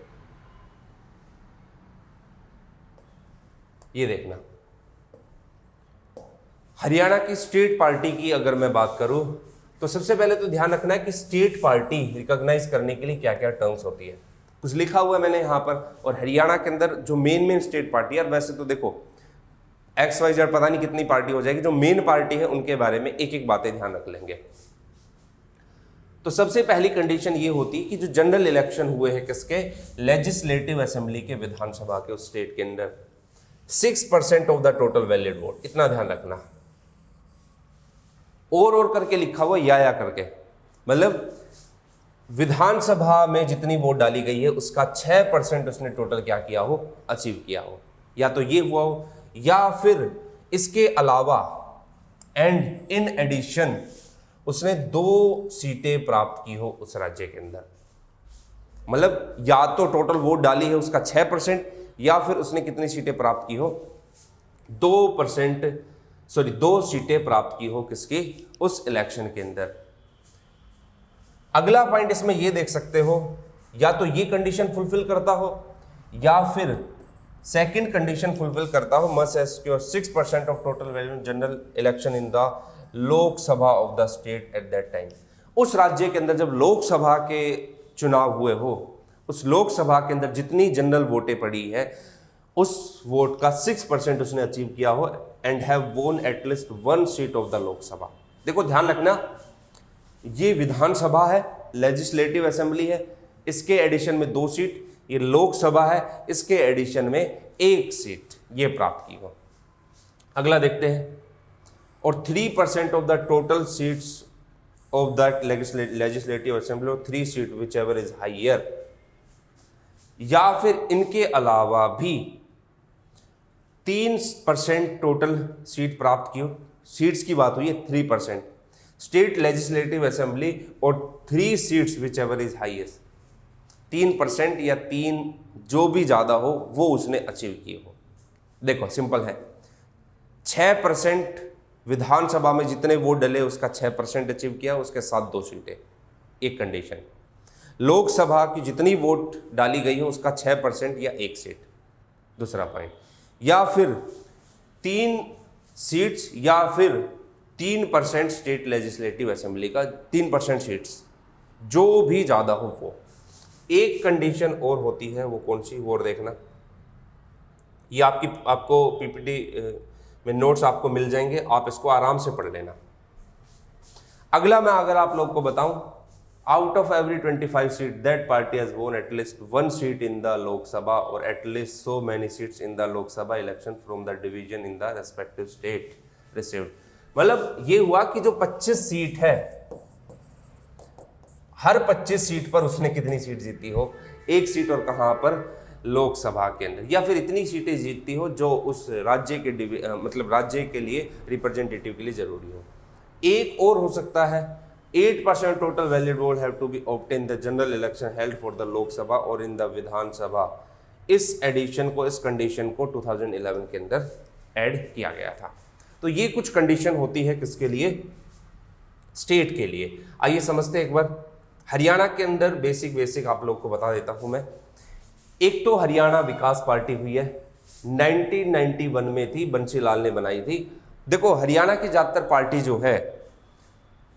ये देखना, हरियाणा की स्टेट पार्टी की अगर मैं बात करूं तो सबसे पहले तो ध्यान रखना है कि स्टेट पार्टी रिकॉग्नाइज करने के लिए क्या क्या टर्म्स होती है। कुछ लिखा हुआ है मैंने यहाँ पर, और हरियाणा के अंदर जो मेन स्टेट पार्टी है, वैसे तो देखो XYZ पता नहीं कितनी पार्टी हो जाएगी, जो मेन पार्टी है उनके बारे में एक एक बातें ध्यान रख लेंगे। तो सबसे पहली कंडीशन ये होती है कि जो जनरल इलेक्शन हुए हैं किसके, लेजिस्लेटिव असेंबली के, विधानसभा के, उस स्टेट के अंदर 6% of the total valid vote, इतना ध्यान रखना। और करके लिखा हुआ या करके, मतलब विधानसभा में जितनी वोट डाली गई है उसका 6% उसने टोटल क्या किया हो, अचीव किया हो, या तो ये हुआ हो, या फिर इसके अलावा एंड इन एडिशन उसने 2 सीटें प्राप्त की हो उस राज्य के अंदर। मतलब या तो टोटल वोट डाली है उसका 6%, या फिर उसने कितनी सीटें प्राप्त की हो, 2 सीटें प्राप्त की हो किसकी, उस इलेक्शन के अंदर। अगला पॉइंट इसमें ये देख सकते हो, या तो ये कंडीशन फुलफिल करता हो, या फिर सेकंड कंडीशन फुलफिल करता हो, must have secured 6% of total value general election in the Lok Sabha of the state at that time. उस राज्य के अंदर जब लोकसभा के चुनाव हुए हो, उस लोकसभा के अंदर जितनी जनरल वोटें पड़ी है, उस वोट का 6% उसने अचीव किया हो, एंड हैव वोन at least 1 seat of the Lok Sabha. देखो ध्यान रखना, ये विधानसभा है, लेजिस्लेटिव असेंबली है, इसके एडिशन में 2 सीट, ये लोकसभा है, इसके एडिशन में 1 सीट ये प्राप्त की हो। अगला देखते हैं, और 3% of the total seats of that legislative assembly, 3 seat which ever is higher, या फिर इनके अलावा भी 3% टोटल सीट प्राप्त की हो। सीट्स की बात हुई है 3%, स्टेट लेजिस्लेटिव असेंबली, और 3 seats which ever is highest, 3% या 3 जो भी ज़्यादा हो वो उसने अचीव किए हो। देखो सिंपल है, 6% विधानसभा में जितने वोट डले उसका 6% अचीव किया, उसके साथ 2 सीटें, एक कंडीशन। लोकसभा की जितनी वोट डाली गई हो उसका 6% या 1 सीट, दूसरा पॉइंट। या फिर 3 सीट्स, या फिर 3% स्टेट लेजिस्लेटिव असेंबली का 3% सीट्स, जो भी ज़्यादा हो वो। एक कंडीशन और होती है, वो कौन सी, वो देखना। ये आपको पीपीटी में नोट्स आपको मिल जाएंगे, आप इसको आराम से पढ़ लेना। अगला मैं अगर आप लोग को बताऊं, out of every 25 seat that party has won at least 1 seat in the Lok Sabha or at least so many seats in the Lok Sabha election from the division in the respective state received. मतलब ये हुआ कि जो 25 सीट है, हर 25 सीट पर उसने कितनी सीट जीती हो, 1 सीट, और कहां पर, लोकसभा के अंदर, या फिर इतनी सीटें जीतती हो जो उस राज्य के मतलब राज्य के लिए रिप्रेजेंटेटिव के लिए जरूरी हो। एक और हो सकता है, 8% total valid vote have to be obtain the general election held for the Lok Sabha और इन द विधानसभा। इस एडिशन को, इस कंडीशन को 2011 के अंदर ऐड किया गया था। तो ये कुछ कंडीशन होती है किसके लिए, स्टेट के लिए। आइए समझते हैं एक बार। हरियाणा के अंदर बेसिक आप लोग को बता देता हूं मैं। एक तो हरियाणा विकास पार्टी हुई है, 1991 में थी, बंसीलाल ने बनाई थी। देखो हरियाणा की ज्यादातर पार्टी जो है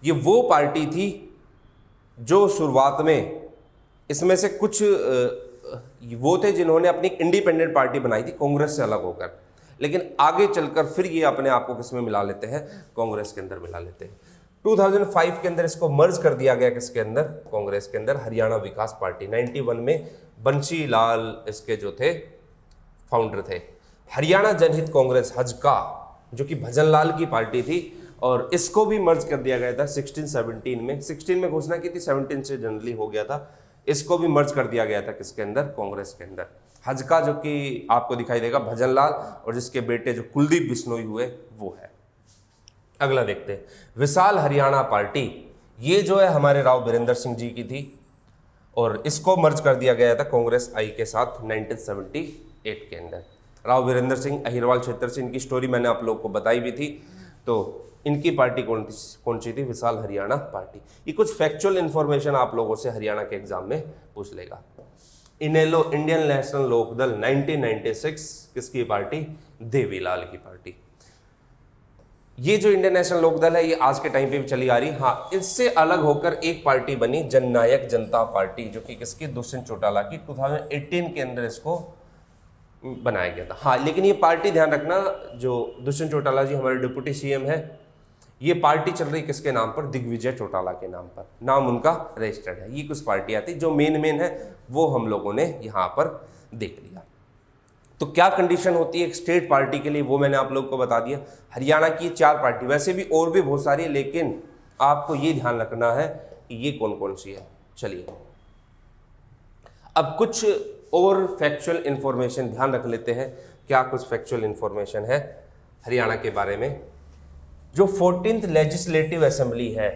ये वो पार्टी थी जो शुरुआत में, इसमें से कुछ वो थे जिन्होंने अपनी इंडिपेंडेंट पार्टी बनाई थी कांग्रेस से अलग होकर, लेकिन आगे चलकर फिर ये अपने आप को किसमें मिला लेते हैं, कांग्रेस के अंदर मिला लेते हैं। 2005 के अंदर इसको मर्ज कर दिया गया किसके अंदर, कांग्रेस के अंदर, हरियाणा विकास पार्टी। 91 में बंसीलाल इसके जो थे फाउंडर थे। हरियाणा जनहित कांग्रेस हजका, जो कि भजनलाल की पार्टी थी, और इसको भी मर्ज कर दिया गया था 16-17 में। 16 में घोषणा की थी, 17 से जनरली हो गया था। इसको भी मर्ज कर दिया गया था किसके अंदर, कांग्रेस के अंदर। हजका जो कि आपको दिखाई देगा भजनलाल, और जिसके बेटे जो कुलदीप बिश्नोई हुए वो है। अगला देखते हैं, विशाल हरियाणा पार्टी। ये जो है हमारे राव बीरेंद्र सिंह जी की थी, और इसको मर्ज कर दिया गया था कांग्रेस आई के साथ 1978 के अंदर। राव बीरेंद्र सिंह अहिरवाल क्षेत्र से, इनकी स्टोरी मैंने आप लोगों को बताई भी थी। तो इनकी पार्टी कौन सी थी, विशाल हरियाणा पार्टी। ये कुछ फैक्चुअल इंफॉर्मेशन आप लोगों से हरियाणा के एग्जाम में पूछ लेगा। इनेलो, इंडियन नेशनल लोकदल 1996 किसकी पार्टी, देवीलाल की पार्टी। ये जो इंडियन नेशनल लोकदल है ये आज के टाइम पे भी चली आ रही। हाँ, इससे अलग होकर एक पार्टी बनी जननायक जनता पार्टी, जो कि किसकी, दुष्यंत चौटाला की। 2018 के अंदर इसको बनाया गया था। हाँ, लेकिन ये पार्टी ध्यान रखना, जो दुष्यंत चौटाला जी हमारे डिप्टी सीएम है, ये पार्टी चल रही किसके नाम पर, दिग्विजय चौटाला के नाम पर, नाम उनका रजिस्टर्ड है। ये कुछ पार्टियां थी, जो मेन है वो हम लोगों ने यहाँ पर देख लिया। तो क्या कंडीशन होती है एक स्टेट पार्टी के लिए, वो मैंने आप लोग को बता दिया। हरियाणा की 4 पार्टी, वैसे भी और भी बहुत सारी है, लेकिन आपको ये ध्यान रखना है कि ये कौन कौन सी है। चलिए अब कुछ और फैक्चुअल इंफॉर्मेशन ध्यान रख लेते हैं। क्या कुछ फैक्चुअल इंफॉर्मेशन है हरियाणा के बारे में। जो 14th लेजिस्लेटिव असेंबली है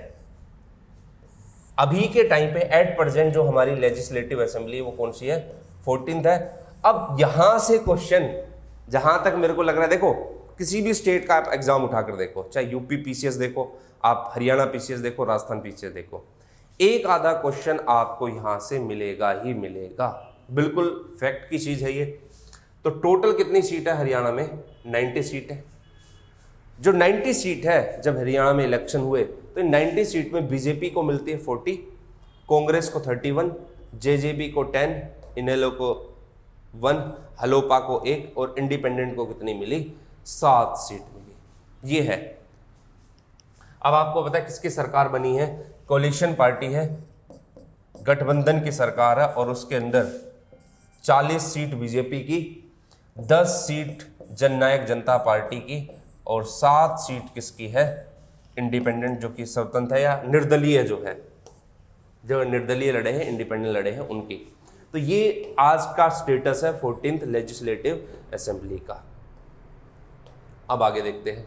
अभी के टाइम पे, एट प्रेजेंट जो हमारी लेजिस्लेटिव असेंबली है वो कौन सी है, 14th है। अब यहां से क्वेश्चन, जहां तक मेरे को लग रहा है, देखो किसी भी स्टेट का आप एग्जाम उठाकर देखो, चाहे यूपी पीसीएस देखो आप, हरियाणा पीसीएस देखो, राजस्थान पीसीएस देखो, एक आधा क्वेश्चन आपको यहां से मिलेगा ही मिलेगा। बिल्कुल फैक्ट की चीज है ये। तो टोटल कितनी सीट है हरियाणा में, 90 सीट है। जो 90 सीट है, जब हरियाणा में इलेक्शन हुए तो 90 सीट में बीजेपी को मिलती है 40, कांग्रेस को 31, जेजेपी को 10, इनेलो को 1, हलोपा को 1, और इंडिपेंडेंट को कितनी मिली, 7 सीट मिली। ये है। अब आपको पता है किसकी सरकार बनी है, कोलिशन पार्टी है, गठबंधन की सरकार है, और उसके अंदर 40 सीट बीजेपी की, 10 सीट जननायक जनता पार्टी की, और 7 सीट किसकी है, इंडिपेंडेंट, जो कि स्वतंत्र है या निर्दलीय, जो निर्दलीय लड़े हैं, इंडिपेंडेंट लड़े हैं उनकी। तो ये आज का स्टेटस है 14th लेजिस्लेटिव असेंबली का। अब आगे देखते हैं।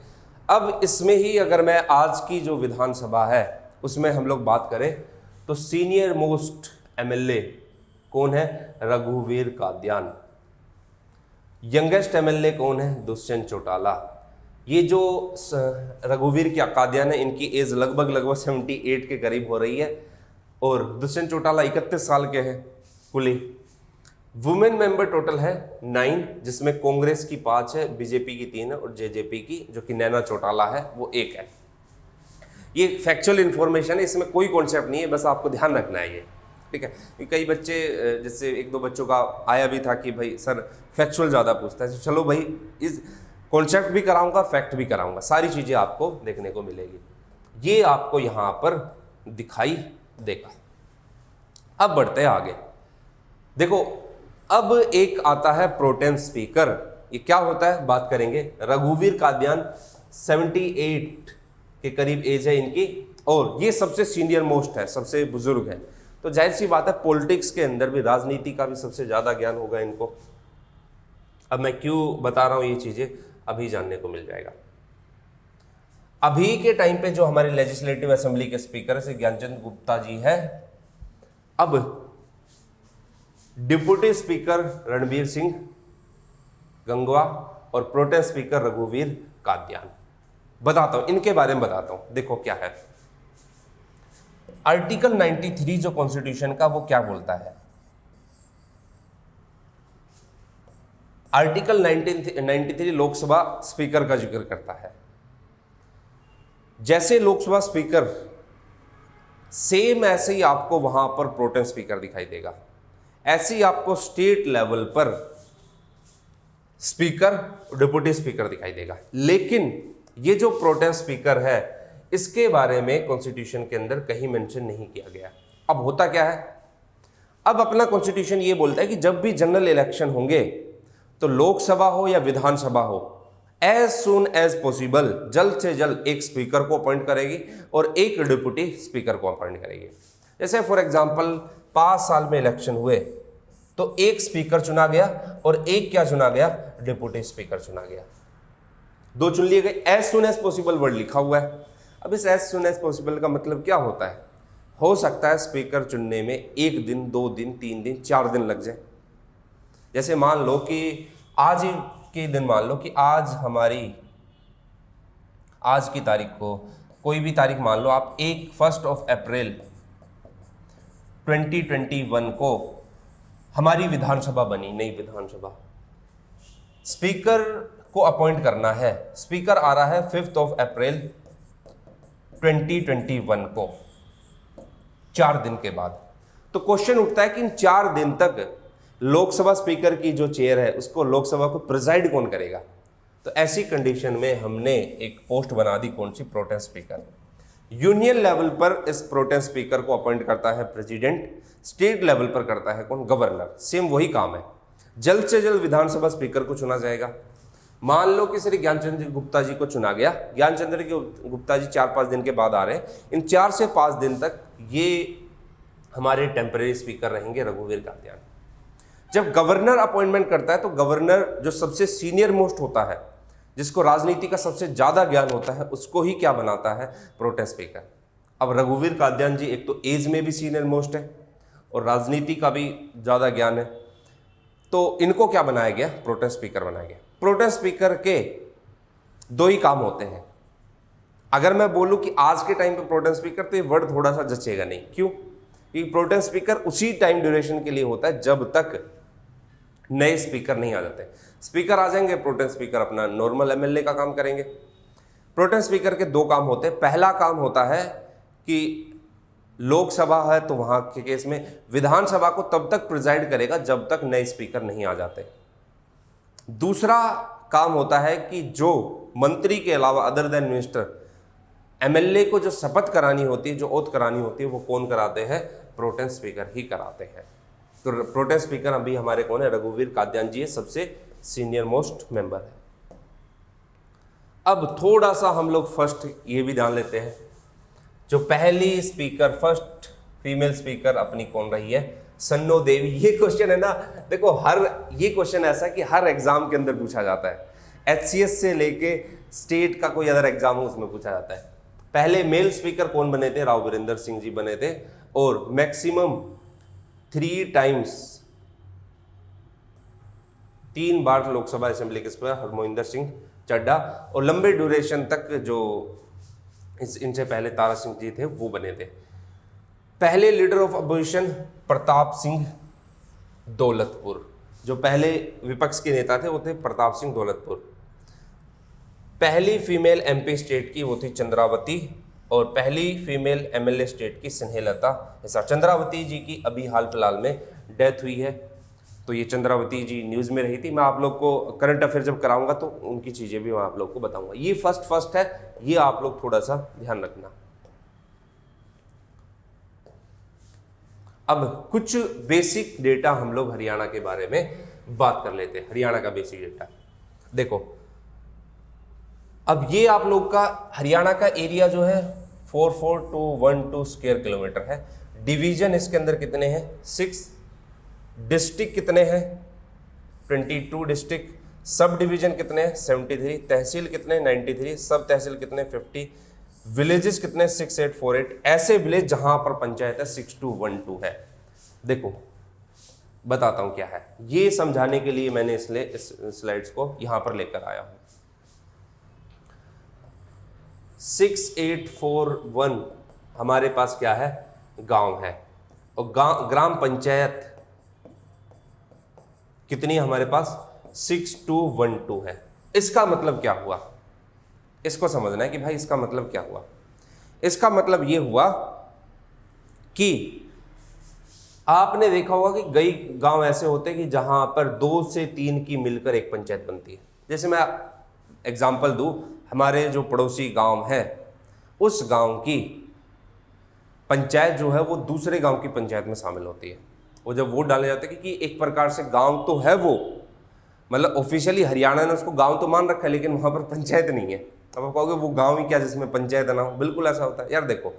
अब इसमें ही अगर मैं आज की जो विधानसभा है उसमें हम लोग बात करें तो सीनियर मोस्ट एमएलए कौन है, रघुवीर कादियान। यंगेस्ट एमएलए कौन है, दुष्यंत चौटाला। ये जो रघुवीर की कादियान है, इनकी एज लगभग 78 के करीब हो रही है, और दुष्यंत चौटाला 31 साल के हैं कुल। वुमेन मेंबर टोटल है 9, जिसमें कांग्रेस की 5 है, बीजेपी की 3 है, और जेजेपी की जो कि नैना चौटाला है वो 1 है। ये फैक्चुअल इन्फॉर्मेशन है, इसमें कोई कॉन्सेप्ट नहीं है, बस आपको ध्यान रखना है ये, ठीक है। कई बच्चे, जैसे 1-2 बच्चों का आया भी था कि भाई सर फैक्चुअल ज़्यादा पूछता है, तो चलो भाई इस कॉन्सेप्ट भी कराऊंगा, फैक्ट भी कराऊंगा, सारी चीज़ें आपको देखने को मिलेगी। ये आपको यहाँ पर दिखाई देगा। अब बढ़ते हैं आगे। देखो अब एक आता है प्रोटेम स्पीकर। ये क्या होता है बात करेंगे। रघुवीर कादियान 78 के करीब एज है इनकी, और ये सबसे सीनियर मोस्ट है, सबसे बुजुर्ग है। तो जाहिर सी बात है पॉलिटिक्स के अंदर भी, राजनीति का भी सबसे ज़्यादा ज्ञान होगा इनको। अब मैं क्यों बता रहा हूँ ये चीज़ें, अभी जानने को मिल जाएगा। अभी के टाइम पे जो हमारे लेजिस्लेटिव असेंबली के स्पीकर है ज्ञानचंद गुप्ता जी है। अब डिप्टी स्पीकर रणबीर सिंह गंगवा और प्रोटेम स्पीकर रघुवीर कादियान। बताता हूं, इनके बारे में बताता हूं। देखो क्या है, आर्टिकल 93 जो कॉन्स्टिट्यूशन का, वो क्या बोलता है? आर्टिकल 93 लोकसभा स्पीकर का जिक्र करता है। जैसे लोकसभा स्पीकर, सेम ऐसे ही आपको वहां पर प्रोटेम स्पीकर दिखाई देगा। ऐसे ही आपको स्टेट लेवल पर स्पीकर, डिप्टी स्पीकर दिखाई देगा। लेकिन ये जो प्रोटेम स्पीकर है, इसके बारे में कॉन्स्टिट्यूशन के अंदर कहीं मेंशन नहीं किया गया। अब होता क्या है, अब अपना कॉन्स्टिट्यूशन ये बोलता है कि जब भी जनरल इलेक्शन होंगे तो लोकसभा हो या विधानसभा हो, एज सुन एज पॉसिबल, जल्द से जल्द एक स्पीकर को अपॉइंट करेगी और एक डिप्टी स्पीकर को अपॉइंट करेगी। जैसे फॉर एग्जांपल 5 साल में इलेक्शन हुए तो एक स्पीकर चुना गया और एक क्या चुना गया, डिप्टी स्पीकर चुना गया। 2 चुन लिए गए। As soon as possible word लिखा हुआ है। अब इस एज सुन एज पॉसिबल का मतलब क्या होता है? हो सकता है स्पीकर चुनने में 1 दिन, 2 दिन, 3 दिन, 4 दिन लग जाए। जैसे मान लो कि आज ही के दिन, मान लो कि आज की तारीख को, कोई भी तारीख मान लो आप, 1 अप्रैल 2021 को हमारी विधानसभा बनी, नई विधानसभा। स्पीकर को अपॉइंट करना है, स्पीकर आ रहा है 5 अप्रैल 2021 को, 4 दिन के बाद। तो क्वेश्चन उठता है कि इन 4 दिन तक लोकसभा स्पीकर की जो चेयर है, उसको लोकसभा को प्रिजाइड कौन करेगा? तो ऐसी कंडीशन में हमने एक पोस्ट बना दी, कौन सी? Pro tem speaker. यूनियन लेवल पर इस प्रोटेम स्पीकर को अपॉइंट करता है प्रेसिडेंट, स्टेट लेवल पर करता है कौन? गवर्नर। सेम वही काम है। जल्द से जल्द विधानसभा स्पीकर को चुना जाएगा। मान लो कि श्री ज्ञानचंद्र गुप्ता जी को चुना गया। ज्ञानचंद्र गुप्ता जी 4-5 दिन के बाद आ रहे हैं। इन 4 से 5 दिन तक ये हमारे टेम्परेरी स्पीकर रहेंगे, रघुवीर कात्यायन। जब गवर्नर अपॉइंटमेंट करता है तो गवर्नर जो सबसे सीनियर मोस्ट होता है, जिसको राजनीति का सबसे ज्यादा ज्ञान होता है, उसको ही क्या बनाता है? Pro tem speaker. अब रघुवीर कात्यायन जी एक तो एज में भी सीनियर मोस्ट है और राजनीति का भी ज्यादा ज्ञान है, तो इनको क्या बनाया गया? प्रोटेम स्पीकर बनाया गया। प्रोटेम स्पीकर के 2 ही काम होते हैं। अगर मैं बोलूं कि आज के टाइम पे प्रोटेम स्पीकर, तो ये वर्ड थोड़ा सा जचेगा नहीं। क्यों? क्योंकि प्रोटेम स्पीकर उसी टाइम ड्यूरेशन के लिए होता है जब तक नए स्पीकर नहीं आ जाते। स्पीकर आ जाएंगे, प्रोटेम स्पीकर अपना नॉर्मल एमएलए का काम करेंगे। प्रोटेम स्पीकर के 2 काम होते हैं। पहला काम होता है कि लोकसभा है तो वहां के केस में विधानसभा को तब तक प्रिजाइड करेगा जब तक नए स्पीकर नहीं आ जाते। दूसरा काम होता है कि जो मंत्री के अलावा, अदर देन मिनिस्टर, एमएलए को जो शपथ करानी होती है, जो ओथ करानी होती है, वो कौन कराते हैं? प्रोटेम स्पीकर ही कराते हैं। तो प्रोटेम स्पीकर अभी हमारे कौन है? रघुवीर कात्यायन जी सबसे सीनियर मोस्ट मेंबर है। अब थोड़ा सा हम लोग फर्स्ट ये भी ध्यान लेते हैं, जो पहली स्पीकर, फर्स्ट फीमेल स्पीकर अपनी कौन रही है? सन्नो देवी। ये क्वेश्चन है ना, देखो ये क्वेश्चन ऐसा कि हर एग्जाम के अंदर पूछा जाता है। HCS से लेके स्टेट का कोई अदर एग्जाम हो उसमें पूछा जाता है। पहले मेल स्पीकर कौन बने थे? राव वीरेंद्र सिंह जी बने थे, और मैक्सिमम 3 बार लोकसभा असेंबली के स्पीकर हरमोहिंदर सिंह चड्डा, और लंबे ड्यूरेशन तक जो इनसे पहले तारा सिंह जी थे वो बने थे। पहले leader of opposition Pratap Singh Daulatpur, जो पहले विपक्ष के नेता थे वो थे प्रताप सिंह दौलतपुर। पहली फीमेल MP स्टेट की वो थी चंद्रावती, और पहली फीमेल MLA स्टेट की स्नेहलता हिसार। चंद्रावती जी की अभी हाल फिलहाल में डेथ हुई है, तो ये चंद्रावती जी न्यूज़ में रही थी। मैं आप लोग को करंट अफेयर जब कराऊंगा तो उनकी चीज़ें भी मैं आप लोग को बताऊंगा। ये फर्स्ट है, ये आप लोग थोड़ा सा ध्यान रखना। अब कुछ बेसिक डेटा हम लोग हरियाणा के बारे में बात कर लेते हैं। हरियाणा का बेसिक डेटा देखो। अब ये आप लोग का हरियाणा का एरिया जो है 44,212 स्क्वायर किलोमीटर है। डिवीजन इसके अंदर कितने हैं? 6। डिस्ट्रिक्ट कितने हैं? 22 डिस्ट्रिक्ट। सब डिवीजन कितने हैं? 73। तहसील कितने? 93। सब तहसील कितने? 50। विलेजेस कितने? 6848। ऐसे विलेज जहां पर पंचायत है 6212 है। देखो बताता हूं क्या है, ये समझाने के लिए मैंने इसलिए इस स्लाइड्स को यहां पर लेकर आया हूं। 6841 हमारे पास क्या है? गांव है और ग्राम पंचायत कितनी है हमारे पास? 6212 है। इसका मतलब क्या हुआ, इसको समझना है कि भाई इसका मतलब क्या हुआ। इसका मतलब ये हुआ कि आपने देखा होगा कि कई गांव ऐसे होते हैं कि जहां पर 2 से 3 की मिलकर एक पंचायत बनती है। जैसे मैं एग्जांपल दूं, हमारे जो पड़ोसी गांव है उस गांव की पंचायत जो है वो दूसरे गांव की पंचायत में शामिल होती है। और जब वोट डाले जाते हैं कि एक प्रकार से गांव तो है वो, मतलब ऑफिशियली हरियाणा ने उसको गांव तो मान रखा है, लेकिन वहां पर पंचायत नहीं है। अब आप कहोगे वो गांव ही क्या जिसमें पंचायत ना हो? बिल्कुल ऐसा होता है यार। देखो,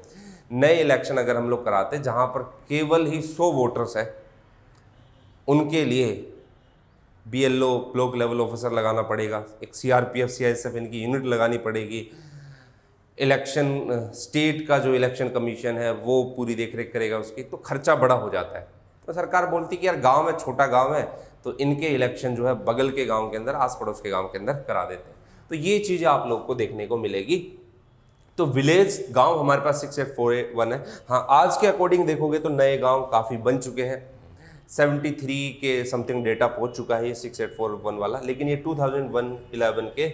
नए इलेक्शन अगर हम लोग कराते जहां पर केवल ही 100 वोटर्स है, उनके लिए BLO ब्लॉक लेवल ऑफिसर लगाना पड़ेगा, एक CRPF CISF इनकी यूनिट लगानी पड़ेगी, इलेक्शन स्टेट का जो इलेक्शन कमीशन है वो पूरी देखरेख करेगा उसकी, तो खर्चा बड़ा हो जाता है। तो सरकार बोलती कि यार गांव में, छोटा गांव है, तो इनके इलेक्शन जो है बगल के गांव के अंदर, आस पड़ोस के गांव के अंदर करा देते हैं। तो ये चीज़ें आप लोग को देखने को मिलेगी। तो विलेज गांव हमारे पास 6841 है। हाँ, आज के अकॉर्डिंग देखोगे तो नए गांव काफ़ी बन चुके हैं, 73 के समथिंग डेटा पहुंच चुका है ये 6841 वाला, लेकिन ये 2011 के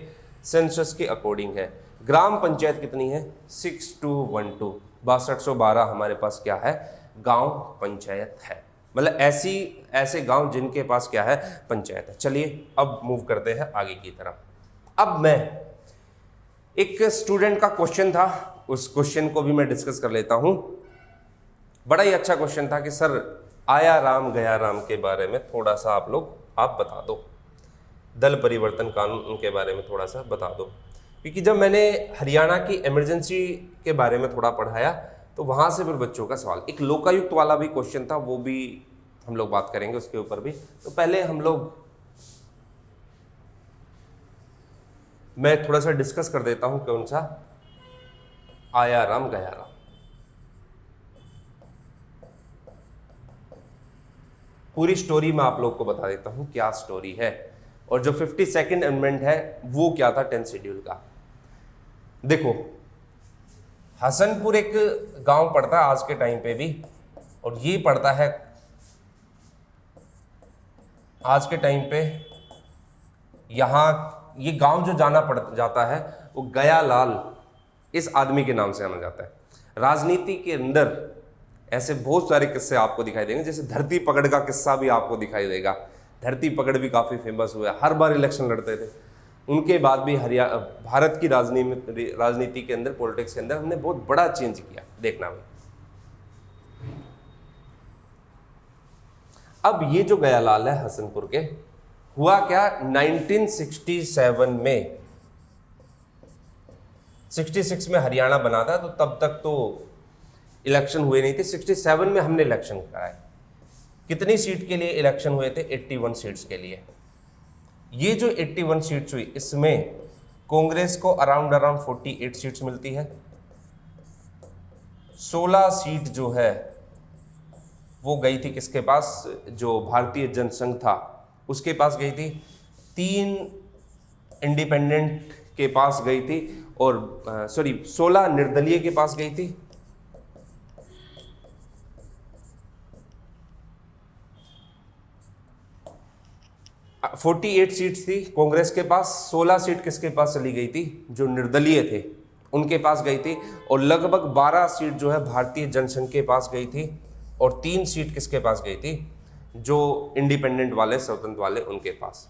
सेंसस के अकॉर्डिंग है। ग्राम पंचायत कितनी है? 6212, 6212 हमारे पास क्या है? गांव पंचायत है। मतलब ऐसे गांव जिनके पास क्या है? पंचायत है। चलिए अब मूव करते हैं आगे की तरफ। अब मैं एक स्टूडेंट का क्वेश्चन था, उस क्वेश्चन को भी मैं डिस्कस कर लेता हूं। बड़ा ही अच्छा क्वेश्चन था कि सर आया राम गया राम के बारे में थोड़ा सा आप बता दो, दल परिवर्तन कानून के बारे में थोड़ा सा बता दो। क्योंकि जब मैंने हरियाणा की इमरजेंसी के बारे में थोड़ा पढ़ाया तो वहाँ से फिर बच्चों का सवाल, एक लोकायुक्त वाला भी क्वेश्चन था, वो भी हम लोग बात करेंगे उसके ऊपर भी। तो पहले मैं थोड़ा सा डिस्कस कर देता हूँ कौन सा आया राम गया राम। पूरी स्टोरी मैं आप लोग को बता देता हूँ क्या स्टोरी है, और जो 52nd अमेंडमेंट है वो क्या था 10th शेड्यूल का। देखो, हसनपुर एक गांव पड़ता है आज के टाइम पे भी, और ये पड़ता है आज के टाइम पे, यहाँ ये गांव जो जाता है वो गयालाल इस आदमी के नाम से जाना जाता है। राजनीति के अंदर ऐसे बहुत सारे किस्से आपको दिखाई देंगे, जैसे धरती पकड़ का किस्सा भी आपको दिखाई देगा। धरती पकड़ भी काफ़ी फेमस हुआ, हर बार इलेक्शन लड़ते थे। उनके बाद भी भारत की राजनीति के अंदर, पॉलिटिक्स के अंदर हमने बहुत बड़ा चेंज किया, देखना भाई। अब ये जो गयालाल है हसनपुर के, हुआ क्या 1967 में, 66 में हरियाणा बना था, तो तब तक तो इलेक्शन हुए नहीं थे। 67 में हमने इलेक्शन कराए। कितनी सीट के लिए इलेक्शन हुए थे? 81 सीट्स के लिए। ये जो 81 सीट्स हुई, इसमें कांग्रेस को अराउंड 48 सीट्स मिलती है। 16 सीट जो है वो गई थी किसके पास? जो भारतीय जनसंघ था उसके पास गई थी। 3 इंडिपेंडेंट के पास गई थी, और 16 निर्दलीय के पास गई थी। आ, 48 सीट्स थी कांग्रेस के पास, 16 सीट किसके पास चली गई थी? जो निर्दलीय थे उनके पास गई थी, और लगभग 12 सीट जो है भारतीय जनसंघ के पास गई थी, और 3 सीट किसके पास गई थी? जो इंडिपेंडेंट वाले, स्वतंत्र वाले, उनके पास।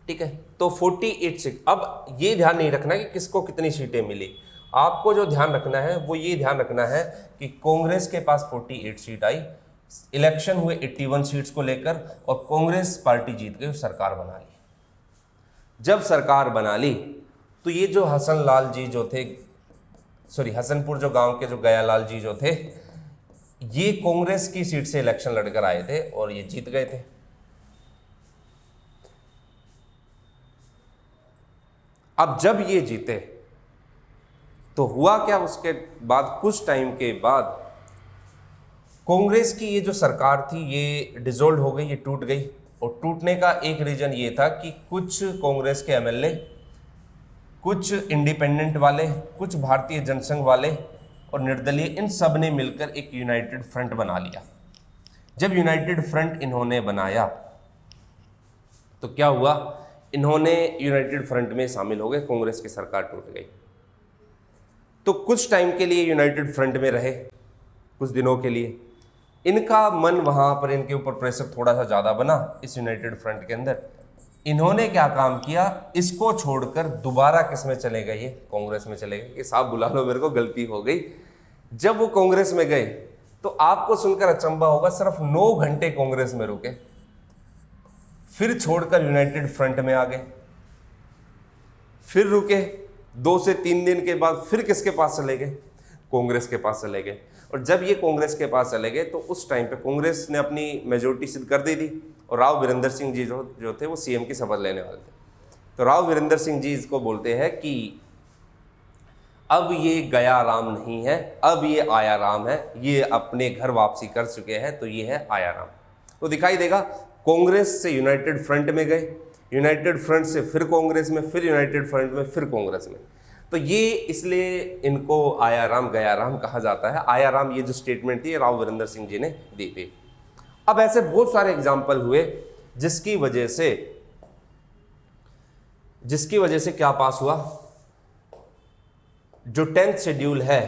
ठीक है, तो 48 सीट। अब ये ध्यान नहीं रखना कि किसको कितनी सीटें मिली, आपको जो ध्यान रखना है वो ये ध्यान रखना है कि कांग्रेस के पास 48 सीट आई, इलेक्शन हुए 81 सीट्स को लेकर, और कांग्रेस पार्टी जीत गई, सरकार बना ली। जब सरकार बना ली तो ये जो हसनलाल जी जो थे, हसनपुर जो गांव के जो गयालाल जी जो थे, ये कांग्रेस की सीट से इलेक्शन लड़कर आए थे और ये जीत गए थे। अब जब ये जीते तो हुआ क्या? उसके बाद कुछ टाइम के बाद कांग्रेस की ये जो सरकार थी ये डिसॉल्व हो गई, ये टूट गई। और टूटने का एक रीजन ये था कि कुछ कांग्रेस के एमएलए, कुछ इंडिपेंडेंट वाले, कुछ भारतीय जनसंघ वाले, और निर्दलीय, इन सब ने मिलकर एक यूनाइटेड फ्रंट बना लिया। जब यूनाइटेड फ्रंट इन्होंने बनाया तो क्या हुआ, इन्होंने यूनाइटेड फ्रंट में शामिल हो गए, कांग्रेस की सरकार टूट गई। तो कुछ टाइम के लिए यूनाइटेड फ्रंट में रहे, कुछ दिनों के लिए इनका मन वहाँ पर, इनके ऊपर प्रेशर थोड़ा सा ज़्यादा बना इस यूनाइटेड फ्रंट के अंदर। इन्होंने क्या काम किया, इसको छोड़कर दोबारा किस में चले गए, ये कांग्रेस में चले गए कि साहब बुला लो, मेरे को गलती हो गई। जब वो कांग्रेस में गए तो आपको सुनकर अचंभा होगा, सिर्फ 9 घंटे कांग्रेस में रुके, फिर छोड़कर यूनाइटेड फ्रंट में आ गए, फिर रुके, 2 से 3 दिन के बाद फिर किसके पास चले गए, कांग्रेस के पास चले गए। और जब ये कांग्रेस के पास चले गए तो उस टाइम पे कांग्रेस ने अपनी मेजोरिटी सिद्ध कर दी थी और राव वीरेंद्र सिंह जी जो थे वो सीएम की शपथ लेने वाले थे। तो राव वीरेंद्र सिंह जी इसको बोलते हैं कि अब ये गया राम नहीं है, अब ये आया राम है, ये अपने घर वापसी कर चुके हैं, तो ये है आया राम। तो दिखाई देगा, कांग्रेस से यूनाइटेड फ्रंट में गए, यूनाइटेड फ्रंट से फिर कांग्रेस में, फिर यूनाइटेड फ्रंट में, फिर कांग्रेस में। तो ये इसलिए इनको आया राम गया राम कहा जाता है। आया राम ये जो स्टेटमेंट थी राव वीरेंद्र सिंह जी ने दी थी। अब ऐसे बहुत सारे एग्जाम्पल हुए जिसकी वजह से क्या पास हुआ, जो 10th शेड्यूल है,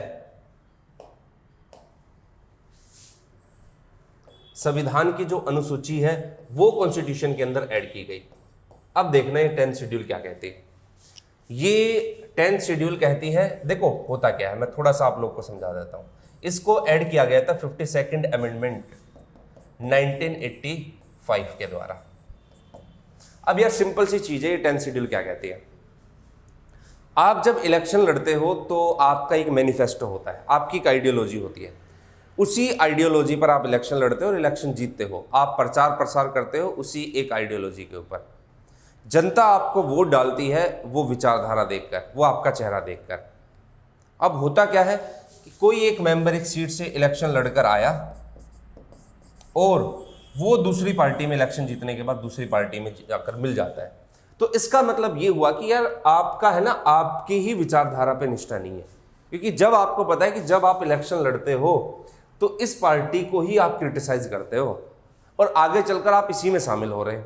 संविधान की जो अनुसूची है वो कॉन्स्टिट्यूशन के अंदर ऐड की गई। अब देखना है 10th शेड्यूल क्या कहती है। ये 10th शेड्यूल कहती है, देखो होता क्या है, मैं थोड़ा सा आप लोग को समझा देता हूं। इसको ऐड किया गया था 52nd अमेंडमेंट 1985 के द्वारा। अब यार सिंपल सी चीज है, ये 10th शेड्यूल क्या कहती है। आप जब इलेक्शन लड़ते हो तो आपका एक मैनिफेस्टो होता है, आपकी एक आइडियोलॉजी होती है, उसी आइडियोलॉजी पर आप इलेक्शन लड़ते हो और इलेक्शन जीतते हो। आप प्रचार प्रसार करते हो उसी एक आइडियोलॉजी के ऊपर। जनता आपको वोट डालती है वो विचारधारा देखकर, वो आपका चेहरा देखकर। अब होता क्या है कि कोई एक मेंबर एक सीट से इलेक्शन लड़कर आया और वो दूसरी पार्टी में इलेक्शन जीतने के बाद दूसरी पार्टी में जाकर मिल जाता है। तो इसका मतलब ये हुआ कि यार आपका है ना, आपकी ही विचारधारा पे निष्ठा नहीं है। क्योंकि जब आपको पता है कि जब आप इलेक्शन लड़ते हो तो इस पार्टी को ही आप क्रिटिसाइज करते हो और आगे चलकर आप इसी में शामिल हो रहे हैं,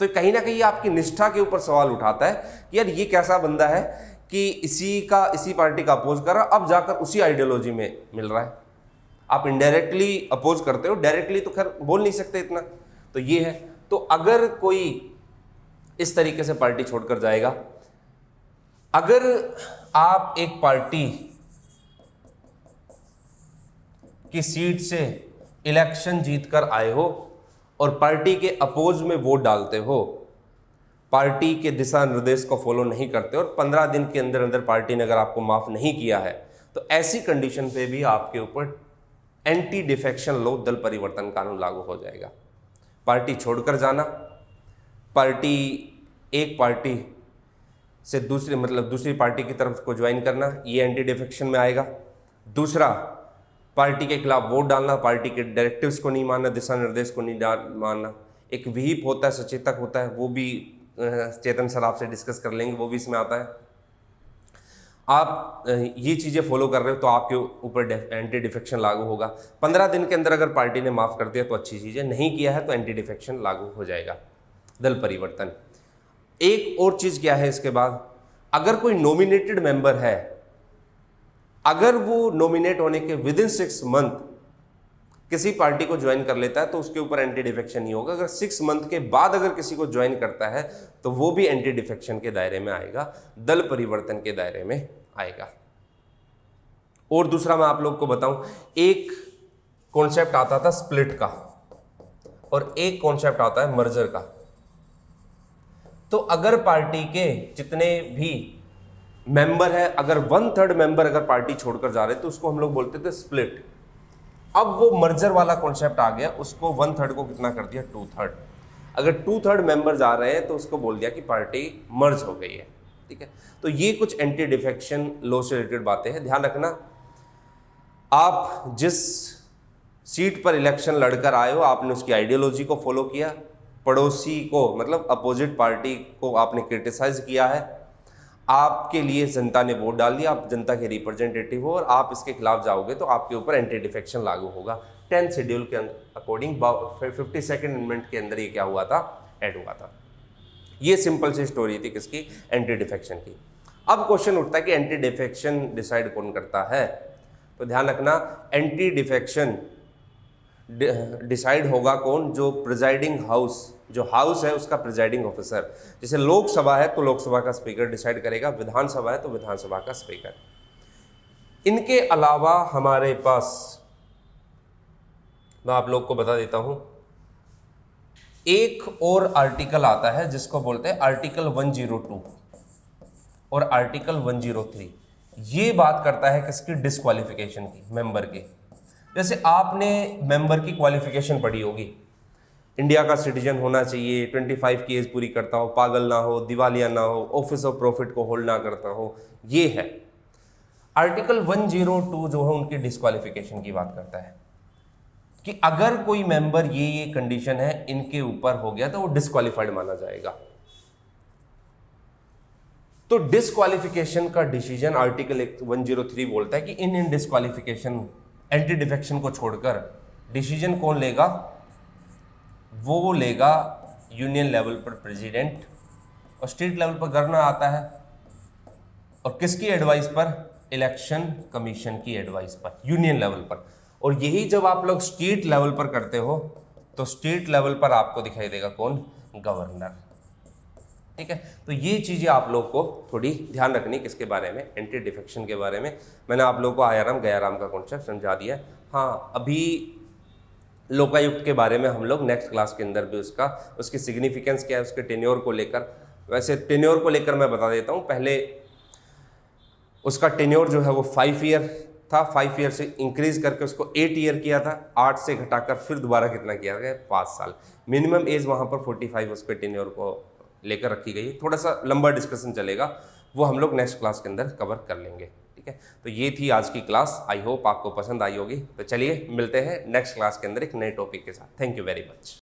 तो कहीं ना कहीं आपकी निष्ठा के ऊपर सवाल उठाता है कि यार ये कैसा बंदा है कि इसी पार्टी का अपोज कर रहा, अब जाकर उसी आइडियोलॉजी में मिल रहा है। आप इनडायरेक्टली अपोज करते हो, डायरेक्टली तो खैर बोल नहीं सकते इतना। तो ये है, तो अगर कोई इस तरीके से पार्टी छोड़कर जाएगा, अगर आप एक पार्टी की सीट से इलेक्शन जीतकर आए हो और पार्टी के अपोज में वोट डालते हो, पार्टी के दिशा निर्देश को फॉलो नहीं करते और 15 दिन के अंदर अंदर पार्टी ने अगर आपको माफ नहीं किया है, तो ऐसी कंडीशन पे भी आपके ऊपर एंटी डिफेक्शन लॉ, दल परिवर्तन कानून लागू हो जाएगा। पार्टी छोड़कर जाना, एक पार्टी से दूसरी पार्टी की तरफ को ज्वाइन करना, ये एंटी डिफेक्शन में आएगा। दूसरा, पार्टी के खिलाफ वोट डालना, पार्टी के डायरेक्टिव्स को नहीं मानना, दिशा निर्देश को नहीं मानना। एक व्हीप होता है, सचेतक होता है, वो भी चेतन सर आपसे डिस्कस कर लेंगे, वो भी इसमें आता है। आप ये चीज़ें फॉलो कर रहे हो तो आपके ऊपर एंटी डिफेक्शन लागू होगा। 15 दिन के अंदर अगर पार्टी ने माफ़ कर दिया तो अच्छी चीज़ है, नहीं किया है तो एंटी डिफेक्शन लागू हो जाएगा, दल परिवर्तन। एक और चीज़ क्या है इसके बाद, अगर कोई नॉमिनेटेड मेंबर है, अगर वो नॉमिनेट होने के विदिन 6 मंथ किसी पार्टी को ज्वाइन कर लेता है तो उसके ऊपर एंटी डिफेक्शन नहीं होगा। अगर 6 मंथ के बाद अगर किसी को ज्वाइन करता है तो वो भी एंटी डिफेक्शन के दायरे में आएगा, दल परिवर्तन के दायरे में आएगा। और दूसरा मैं आप लोग को बताऊं, एक कॉन्सेप्ट आता था स्प्लिट का और एक कॉन्सेप्ट आता है मर्जर का। तो अगर पार्टी के जितने भी मेंबर है, अगर 1/3 मेंबर अगर पार्टी छोड़कर जा रहे तो उसको हम लोग बोलते थे स्प्लिट। अब वो मर्जर वाला कॉन्सेप्ट आ गया, उसको 1/3 को कितना कर दिया, 2/3। अगर 2/3 मेंबर जा रहे हैं तो उसको बोल दिया कि पार्टी मर्ज हो गई है। ठीक है, तो ये कुछ एंटी डिफेक्शन लॉ से रिलेटेड बातें हैं। ध्यान रखना, आप जिस सीट पर इलेक्शन लड़कर आए हो, आपने उसकी आइडियोलॉजी को फॉलो किया, पड़ोसी को मतलब अपोजिट पार्टी को आपने क्रिटिसाइज किया है, आपके लिए जनता ने वोट डाल दिया, आप जनता के रिप्रेजेंटेटिव हो और आप इसके खिलाफ जाओगे तो आपके ऊपर एंटी डिफेक्शन लागू होगा। 10th शेड्यूल के अकॉर्डिंग 52nd अमेंडमेंट के अंदर ये क्या हुआ था, ऐड हुआ था। ये सिंपल सी स्टोरी थी किसकी, एंटी डिफेक्शन की। अब क्वेश्चन उठता है कि एंटी डिफेक्शन डिसाइड कौन करता है, तो ध्यान रखना एंटी डिफेक्शन डिसाइड होगा कौन, जो प्रिजाइडिंग हाउस, जो हाउस है उसका प्रिजाइडिंग ऑफिसर। जैसे लोकसभा है तो लोकसभा का स्पीकर डिसाइड करेगा, विधानसभा है तो विधानसभा का स्पीकर। इनके अलावा हमारे पास, मैं आप लोग को बता देता हूं, एक और आर्टिकल आता है जिसको बोलते हैं आर्टिकल 102 और आर्टिकल 103। ये बात करता है किसकी, डिस्क्वालिफिकेशन की, मेंबर की। जैसे आपने मेंबर की क्वालिफिकेशन पढ़ी होगी, इंडिया का सिटीजन होना चाहिए, 25 की एज पूरी करता हो, पागल ना हो, दिवालिया ना हो, ऑफिस ऑफ प्रॉफिट को होल्ड ना करता हो, ये है। आर्टिकल 102 जो है उनकी डिस्क्वालिफिकेशन की बात करता है कि अगर कोई मेंबर ये कंडीशन है इनके ऊपर हो गया तो वो डिस्क्वालिफाइड माना जाएगा। तो डिस्क्वालिफिकेशन का डिसीजन आर्टिकल 103 बोलता है कि इन डिस्क्वालिफिकेशन, एंटी डिफेक्शन को छोड़कर डिसीजन कौन लेगा, वो लेगा यूनियन लेवल पर प्रेसिडेंट, और स्टेट लेवल पर गवर्नर आता है, और किसकी एडवाइस पर, इलेक्शन कमीशन की एडवाइस पर, यूनियन लेवल पर। और यही जब आप लोग स्टेट लेवल पर करते हो तो स्टेट लेवल पर आपको दिखाई देगा कौन, गवर्नर। ठीक है, तो ये चीज़ें आप लोग को थोड़ी ध्यान रखनी किसके बारे में, एंटी डिफेक्शन के बारे में। मैंने आप लोग को आयाराम गयाराम का कॉन्सेप्ट समझा दिया। हाँ, अभी लोकायुक्त के बारे में हम लोग नेक्स्ट क्लास के अंदर भी उसकी सिग्निफिकेंस क्या है, उसके टेन्योर को लेकर, वैसे टेन्योर को लेकर मैं बता देता हूँ। पहले उसका टेन्योर जो है वो 5 ईयर था, 5 ईयर से इंक्रीज करके उसको 8 ईयर किया था, 8 से घटाकर फिर दोबारा कितना किया गया, 5 साल। मिनिमम एज वहाँ पर 45 उस पर टेन्योर को लेकर रखी गई। थोड़ा सा लंबा डिस्कशन चलेगा, वो हम लोग नेक्स्ट क्लास के अंदर कवर कर लेंगे। ठीक है, तो ये थी आज की क्लास, आई होप आपको पसंद आई होगी। तो चलिए मिलते हैं नेक्स्ट क्लास के अंदर एक नए टॉपिक के साथ। Thank you very much.